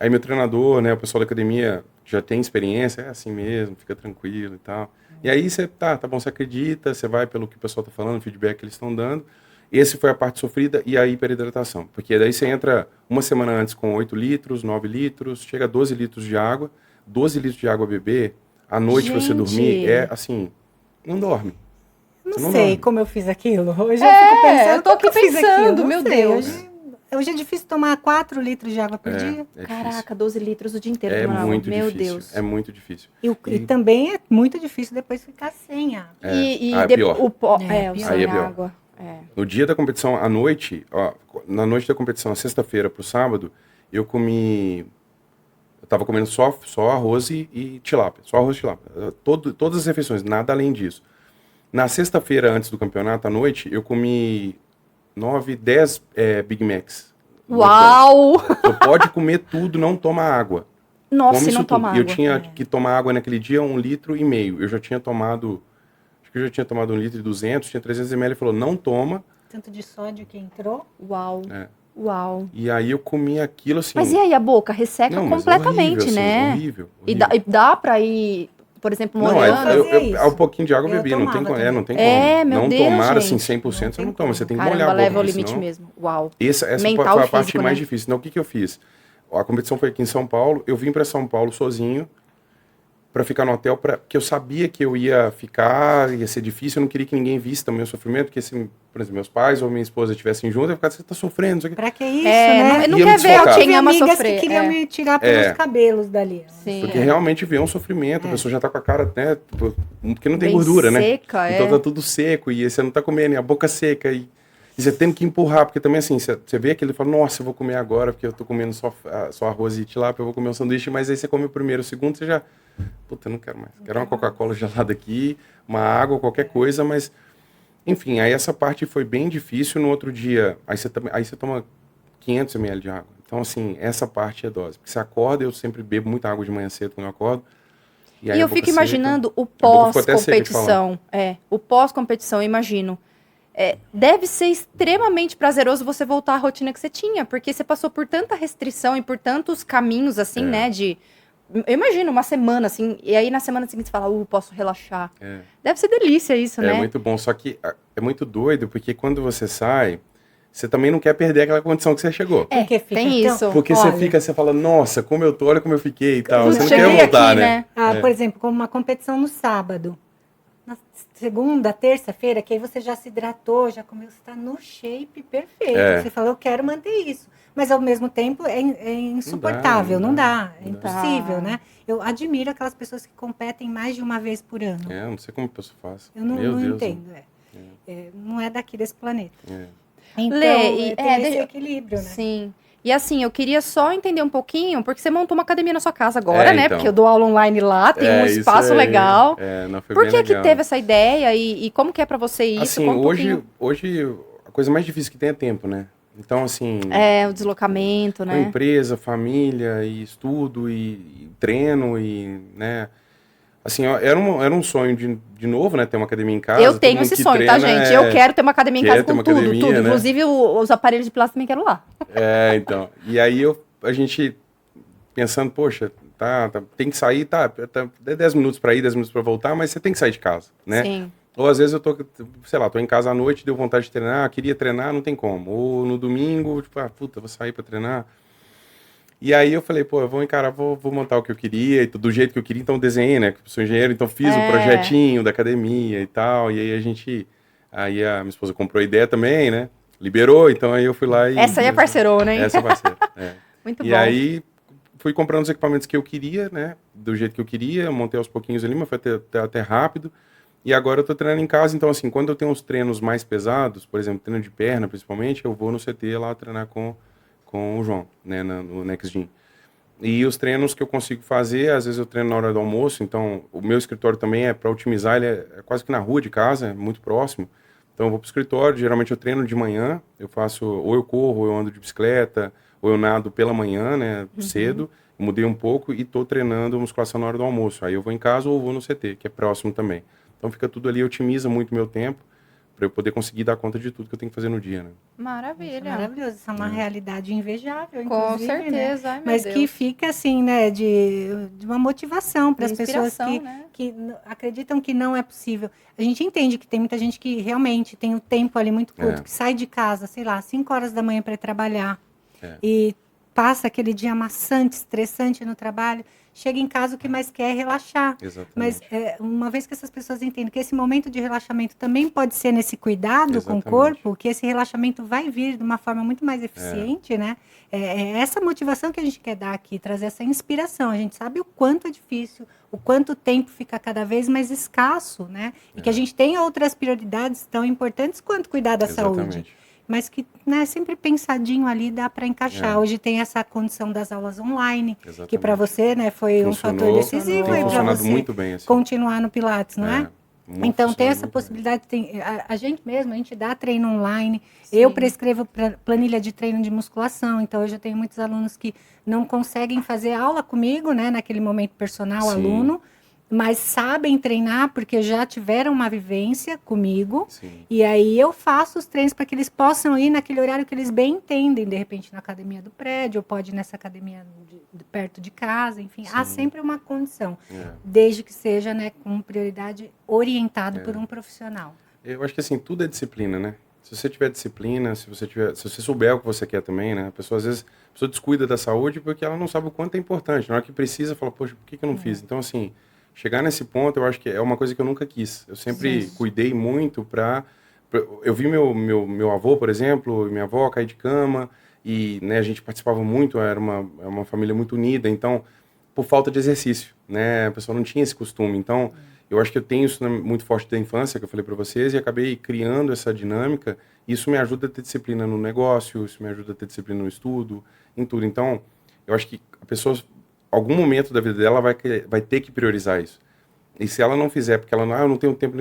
Aí meu treinador, né, o pessoal da academia já tem experiência, é assim mesmo, fica tranquilo e tal. E aí você, tá bom, você acredita, você vai pelo que o pessoal tá falando, o feedback que eles estão dando. Esse foi a parte sofrida e a hiperidratação. Porque daí você entra uma semana antes com 8 litros, 9 litros, chega a 12 litros de água. 12 litros de água a beber, à noite você dormir, assim, não dorme. Não sei como eu fiz aquilo. Hoje eu fico pensando, eu tô aqui pensando, meu Deus. Hoje é difícil tomar 4 litros de água por dia. Caraca, 12 litros o dia inteiro. É muito Meu difícil. Deus. É muito difícil. E também é muito difícil depois ficar sem água. É pior. Aí é pior. Água. No dia da competição, à noite, na noite da competição, sexta-feira pro sábado, eu tava comendo só arroz e tilápia. Só arroz e tilápia. Todas as refeições, nada além disso. Na sexta-feira, antes do campeonato, à noite, eu comi 9, 10 Big Macs. Uau! Você pode comer tudo, não toma água. Nossa, come e isso não toma tudo. E eu água. tinha que tomar água naquele dia 1,5 litros. Eu já tinha tomado, acho que eu já tinha tomado 1,2 litros, tinha 300 ml. Ele falou, não toma. Tanto de sódio que entrou. Uau, É. uau. E aí eu comi aquilo assim. Mas e aí, a boca resseca Não, mas completamente, horrível, né? assim, horrível. E dá pra ir, por exemplo, Não, molhando? eu um pouquinho de água eu Eu bebi, não tem, tomava não tem também. como. É, meu não Deus, tomar assim gente. 100% Não você tem não toma, você como. tem que molhar Caramba, a boca. leva ao porque limite senão- mesmo. Uau. Essa Mental foi e a parte físico, mais né? difícil. Então, o que que eu fiz? A competição foi aqui em São Paulo. Eu vim para São Paulo sozinho para ficar no hotel, porque eu sabia que eu ia ficar, ia ser difícil. Eu não queria que ninguém visse também o sofrimento, porque se, por exemplo, meus pais ou minha esposa estivessem juntos, eu ia ficar, você tá sofrendo, não sei o quê. Pra que isso, É, né? não Ia me quer ver desfocar. Eu quem tive ama amigas sofrer. que queriam É. me tirar pelos É. cabelos dali. Sim. Porque realmente vê um sofrimento, a pessoa já tá com a cara, né? Porque não tem Bem gordura, né? seca, Então é. tá tudo seco e você não tá comendo, e a boca seca. E você tem que empurrar, porque também assim, você vê aquele e fala, nossa, eu vou comer agora, porque eu tô comendo só arroz e tilápia, eu vou comer um sanduíche, mas aí você come o primeiro, o segundo, você já. Puta, eu não quero mais. Quero uma Coca-Cola gelada aqui, uma água, qualquer coisa, mas. Enfim, aí essa parte foi bem difícil. No outro dia, aí você toma 500 ml de água. Então, assim, essa parte é dose. Porque você acorda, eu sempre bebo muita água de manhã cedo quando eu acordo. E aí eu a boca fico seca. imaginando o A boca ficou até seca de pós-competição. O pós-competição, eu imagino. Deve ser extremamente prazeroso você voltar à rotina que você tinha, porque você passou por tanta restrição e por tantos caminhos, assim, né, eu imagino uma semana, assim, e aí na semana seguinte você fala, posso relaxar. Deve ser delícia isso, né? É muito bom, só que é muito doido, porque quando você sai, você também não quer perder aquela condição que você chegou. Porque fica, tem então, isso. Porque olha, você fala, nossa, como eu tô, olha como eu fiquei e tal. Você não Cheguei quer voltar, aqui, né? Por exemplo, como uma competição no sábado. Na segunda, terça-feira, que aí você já se hidratou, já comeu, você está no shape perfeito. É. Você falou, eu quero manter isso. Mas ao mesmo tempo é insuportável, não dá. É impossível, né? Eu admiro aquelas pessoas que competem mais de uma vez por ano. Eu não sei como a pessoa faz. Eu não Meu Deus. entendo. Não é daqui desse planeta. É. Então, Lê, tem esse deixa- equilíbrio, né? Sim. E assim, eu queria só entender um pouquinho, porque você montou uma academia na sua casa agora, né? Então. Porque eu dou aula online lá, tem um Isso espaço aí. legal. Não, foi Por bem que que legal. teve essa ideia e como que é pra você isso? Assim, Conta um pouquinho. hoje a coisa mais difícil que tem é tempo, né? Então, assim, O deslocamento, com né? empresa, família, e estudo, e treino, e, né? Assim, ó, era um sonho de novo, né? Ter uma academia em casa. Eu todo tenho mundo esse que sonho, tá, treina gente? Eu quero ter uma academia em quer casa ter com uma tudo, academia, tudo. né? Inclusive os aparelhos de plástico também quero lá. Então. E aí a gente pensando, poxa, tem que sair, tá 10 minutos para ir, 10 minutos para voltar, mas você tem que sair de casa, né? Sim. Ou às vezes eu tô em casa à noite, deu vontade de treinar, queria treinar, não tem como. Ou no domingo, tipo, puta, vou sair para treinar. E aí eu falei, pô, eu vou encarar, vou montar o que eu queria, e do jeito que eu queria, então desenhei, né? Eu sou engenheiro, então fiz o projetinho da academia e tal, e aí aí a minha esposa comprou a ideia também, né? Liberou, então aí eu fui lá e... Essa aí é parceirona, hein? Essa é parceira, Muito e bom. aí fui comprando os equipamentos que eu queria, né? Do jeito que eu queria, montei aos pouquinhos ali, mas foi até rápido. E agora eu tô treinando em casa, então assim, quando eu tenho uns treinos mais pesados, por exemplo, treino de perna principalmente, eu vou no CT lá treinar com o João, né, no Next Gym. E os treinos que eu consigo fazer, às vezes eu treino na hora do almoço, então o meu escritório também é para otimizar, ele é quase que na rua de casa, é muito próximo. Então eu vou pro escritório, geralmente eu treino de manhã, eu faço, ou eu corro, ou eu ando de bicicleta, ou eu nado pela manhã, né, cedo, mudei um pouco e tô treinando musculação na hora do almoço. Aí eu vou em casa ou vou no CT, que é próximo também. Então fica tudo ali, otimiza muito o meu tempo, para eu poder conseguir dar conta de tudo que eu tenho que fazer no dia, né? Maravilha. Maravilhoso, isso é uma realidade invejável, Com inclusive, né? certeza, ai, meu Mas Deus. que fica assim, né, de uma motivação para as pessoas Inspiração, né? que acreditam que não é possível. A gente entende que tem muita gente que realmente tem o tempo ali muito curto, que sai de casa, sei lá, 5 horas da manhã para ir trabalhar e passa aquele dia maçante, estressante no trabalho, chega em casa o que mais quer é relaxar. Exatamente. Mas uma vez que essas pessoas entendem que esse momento de relaxamento também pode ser nesse cuidado Exatamente. com o corpo, que esse relaxamento vai vir de uma forma muito mais eficiente, né? É essa motivação que a gente quer dar aqui, trazer essa inspiração. A gente sabe o quanto é difícil, o quanto o tempo fica cada vez mais escasso, né? E que a gente tem outras prioridades tão importantes quanto cuidar da saúde. Exatamente. Mas que, né, sempre pensadinho ali dá para encaixar. Hoje tem essa condição das aulas online, que Exatamente. para você, né, foi um fator decisivo Tem aí para funcionado você muito bem, assim. continuar no Pilates, não é? Então, tem essa muito possibilidade. A gente mesmo, a gente dá treino online. Sim. Eu prescrevo planilha de treino de musculação. Então, hoje eu tenho muitos alunos que não conseguem fazer aula comigo, né? Naquele momento personal, Sim. aluno. Mas sabem treinar porque já tiveram uma vivência comigo. Sim. E aí eu faço os treinos para que eles possam ir naquele horário que eles bem entendem. De repente, na academia do prédio, ou pode ir nessa academia perto de casa. Enfim, há Sim. sempre uma condição. É. Desde que seja, né, com prioridade orientado por um profissional. Eu acho que assim, tudo é disciplina, né? Se você tiver disciplina, se você souber o que você quer também, né? A pessoa às vezes descuida da saúde porque ela não sabe o quanto é importante. Na hora que precisa, fala, poxa, por que eu não fiz? Então, assim, chegar nesse ponto, eu acho que é uma coisa que eu nunca quis. Eu sempre cuidei muito eu vi meu avô, por exemplo, e minha avó cair de cama, e né, a gente participava muito, era uma família muito unida, então, por falta de exercício, né? A pessoa não tinha esse costume. Então, eu acho que eu tenho isso muito forte da infância, que eu falei para vocês, e acabei criando essa dinâmica. Isso me ajuda a ter disciplina no negócio, isso me ajuda a ter disciplina no estudo, em tudo. Então, eu acho que a pessoa, algum momento da vida dela, vai ter que priorizar isso. E se ela não fizer, porque ela eu não tenho tempo,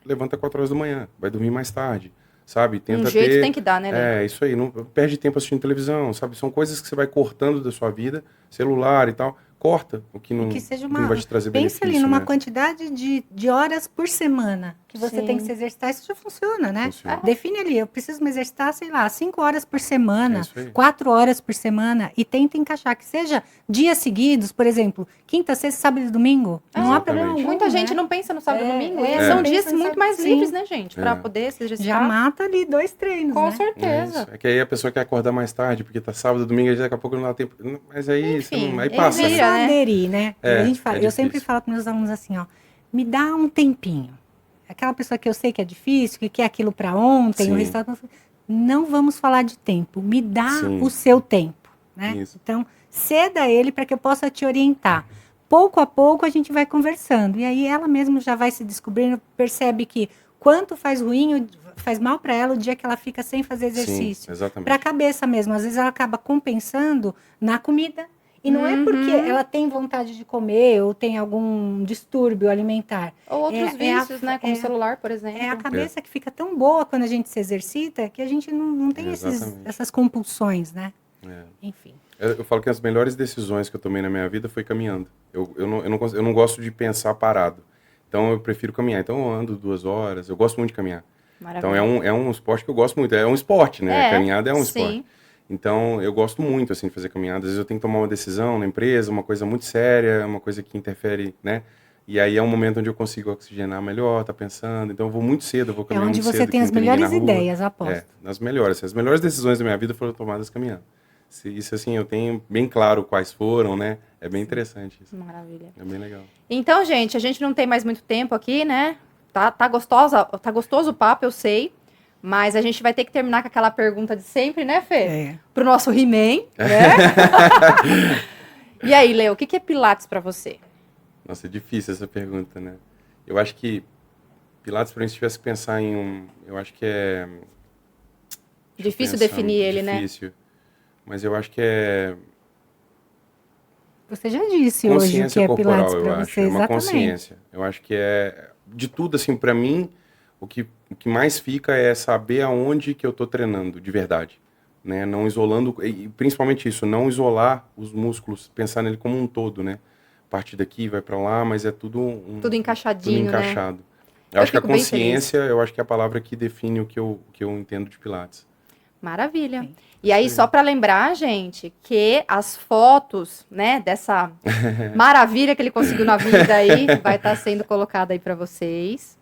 levanta 4 horas da manhã, vai dormir mais tarde, sabe? Tenta jeito tem que dar, né, Lê? É, isso aí, não perde tempo assistindo televisão, sabe? São coisas que você vai cortando da sua vida, celular e tal. Corta o que não, Que seja que não vai te trazer benefício. Pensa ali numa né? quantidade de horas por semana que você tem que se exercitar. Isso já funciona, né? Funciona. Define ali, eu preciso me exercitar, sei lá, 5 horas por semana, É isso aí. 4 horas por semana, e tenta encaixar, que seja dias seguidos, por exemplo, quinta, sexta, sábado e domingo. Não há problema algum, Muita gente né? não pensa no sábado e domingo. E é. são Pensa dias no muito sábado, mais sim. livres, né, gente? Pra poder se exercitar. Já mata ali 2 treinos, Com né? certeza. É que aí a pessoa quer acordar mais tarde, porque tá sábado, domingo, aí daqui a pouco não dá tempo. Mas aí, Enfim, aí ele passa. É vira, só né? aderir, né? É, A gente fala, é eu sempre difícil. falo para meus alunos assim, ó, me dá um tempinho. Aquela pessoa que eu sei que é difícil, que quer aquilo para ontem, Sim. o resultado, não vamos falar de tempo, me dá Sim. o seu tempo, né? Isso. Então, ceda ele para que eu possa te orientar. Pouco a pouco a gente vai conversando, e aí ela mesma já vai se descobrindo, percebe que quanto faz ruim, faz mal para ela o dia que ela fica sem fazer exercício. Sim, exatamente. Para a cabeça mesmo, às vezes ela acaba compensando na comida. E não é porque ela tem vontade de comer ou tem algum distúrbio alimentar. Ou outros vícios, né? Como o celular, por exemplo. É a cabeça que fica tão boa quando a gente se exercita que a gente não tem Exatamente. essas compulsões, né? É. Enfim. Eu falo que as melhores decisões que eu tomei na minha vida foi caminhando. Eu não gosto de pensar parado. Então eu prefiro caminhar. Então eu ando 2 horas. Eu gosto muito de caminhar. Maravilha. Então é um esporte que eu gosto muito. É um esporte, né? Caminhada é um sim. esporte. Então eu gosto muito assim de fazer caminhada. Às vezes eu tenho que tomar uma decisão na empresa, uma coisa muito séria, uma coisa que interfere, né? E aí é um momento onde eu consigo oxigenar melhor, tá pensando. Então eu vou muito cedo, eu vou É caminhar onde muito você cedo, tem que as não ninguém melhores na rua. ideias, aposto. As melhores. As melhores decisões da minha vida foram tomadas caminhando. Isso assim, eu tenho bem claro quais foram, né? É bem interessante isso. Maravilha. É bem legal. Então, gente, a gente não tem mais muito tempo aqui, né? Tá gostoso o papo, eu sei. Mas a gente vai ter que terminar com aquela pergunta de sempre, né, Fê? Pro nosso He-Man, né? E aí, Leo, o que é Pilates pra você? Nossa, é difícil essa pergunta, né? Eu acho que Pilates, para mim, se tivesse que pensar em eu acho que é... Difícil definir ele, né? Difícil. Mas eu acho que é Você já disse hoje o consciência que é corporal, Pilates eu para acho. você, É uma exatamente. consciência. Eu acho que é... De tudo, assim, para mim, o que mais fica é saber aonde que eu tô treinando, de verdade. Né? Não isolando... E principalmente isso, não isolar os músculos, pensar nele como um todo, né? A partir daqui, vai para lá, mas é tudo... Tudo encaixadinho, tudo encaixado. né? Eu acho que a fico bem consciência, eu acho que é a palavra que define o que eu entendo de Pilates. Maravilha. Sim. E aí, só para lembrar, gente, que as fotos, né, dessa maravilha que ele conseguiu na vida aí, vai estar sendo colocada aí para vocês.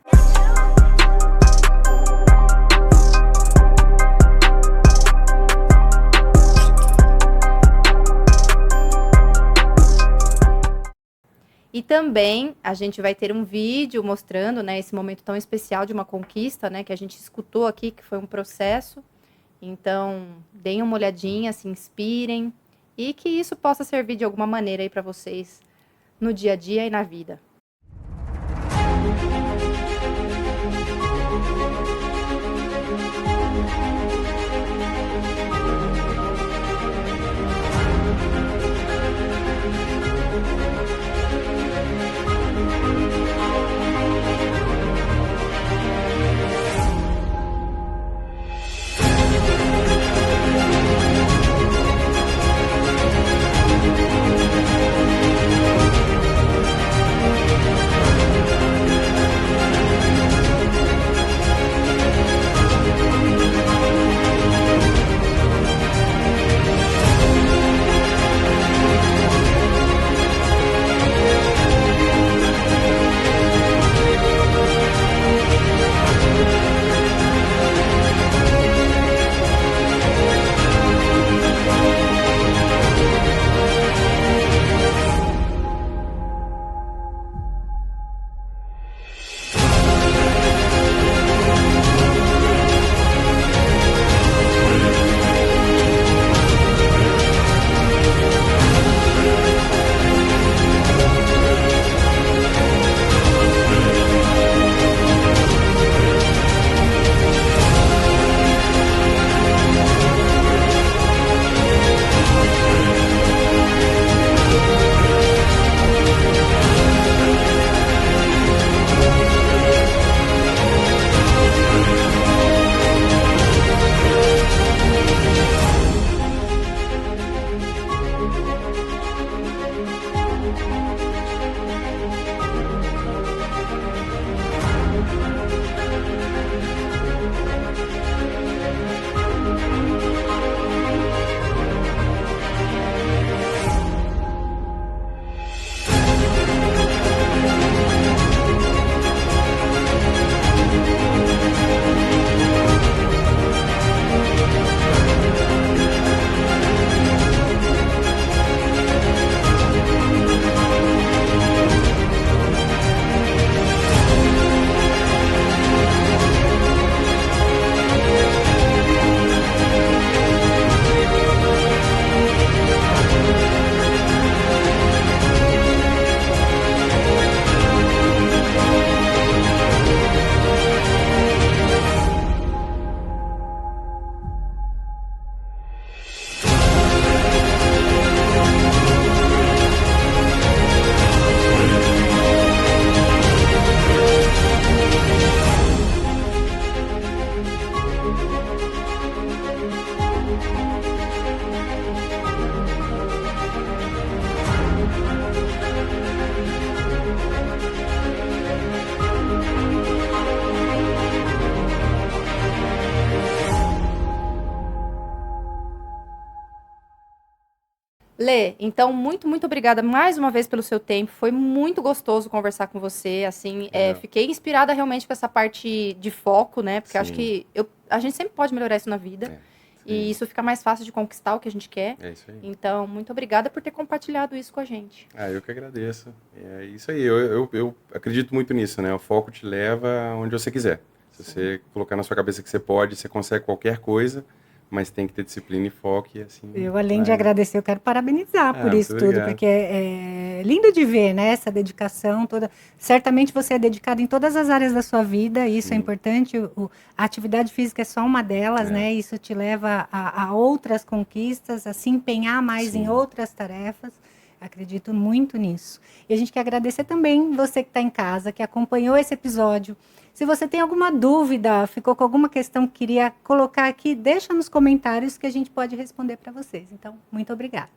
E também a gente vai ter um vídeo mostrando, né, esse momento tão especial de uma conquista, né, que a gente escutou aqui, que foi um processo. Então, deem uma olhadinha, se inspirem e que isso possa servir de alguma maneira aí para vocês no dia a dia e na vida. Lê, então, muito, muito obrigada mais uma vez pelo seu tempo. Foi muito gostoso conversar com você. Assim, fiquei inspirada realmente com essa parte de foco, né? Porque acho que a gente sempre pode melhorar isso na vida. E isso fica mais fácil de conquistar o que a gente quer. É isso aí. Então, muito obrigada por ter compartilhado isso com a gente. Eu que agradeço. É isso aí. Eu acredito muito nisso, né? O foco te leva onde você quiser. Se você colocar na sua cabeça que você pode, você consegue qualquer coisa, mas tem que ter disciplina e foco e assim. Eu, além de agradecer, eu quero parabenizar por isso tudo, obrigado. porque é lindo de ver, né, essa dedicação toda. Certamente você é dedicado em todas as áreas da sua vida, isso é importante. A atividade física é só uma delas, né? Isso te leva a outras conquistas, a se empenhar mais em outras tarefas. Acredito muito nisso. E a gente quer agradecer também você que está em casa, que acompanhou esse episódio. Se você tem alguma dúvida, ficou com alguma questão que queria colocar aqui, deixa nos comentários que a gente pode responder para vocês. Então, muito obrigada.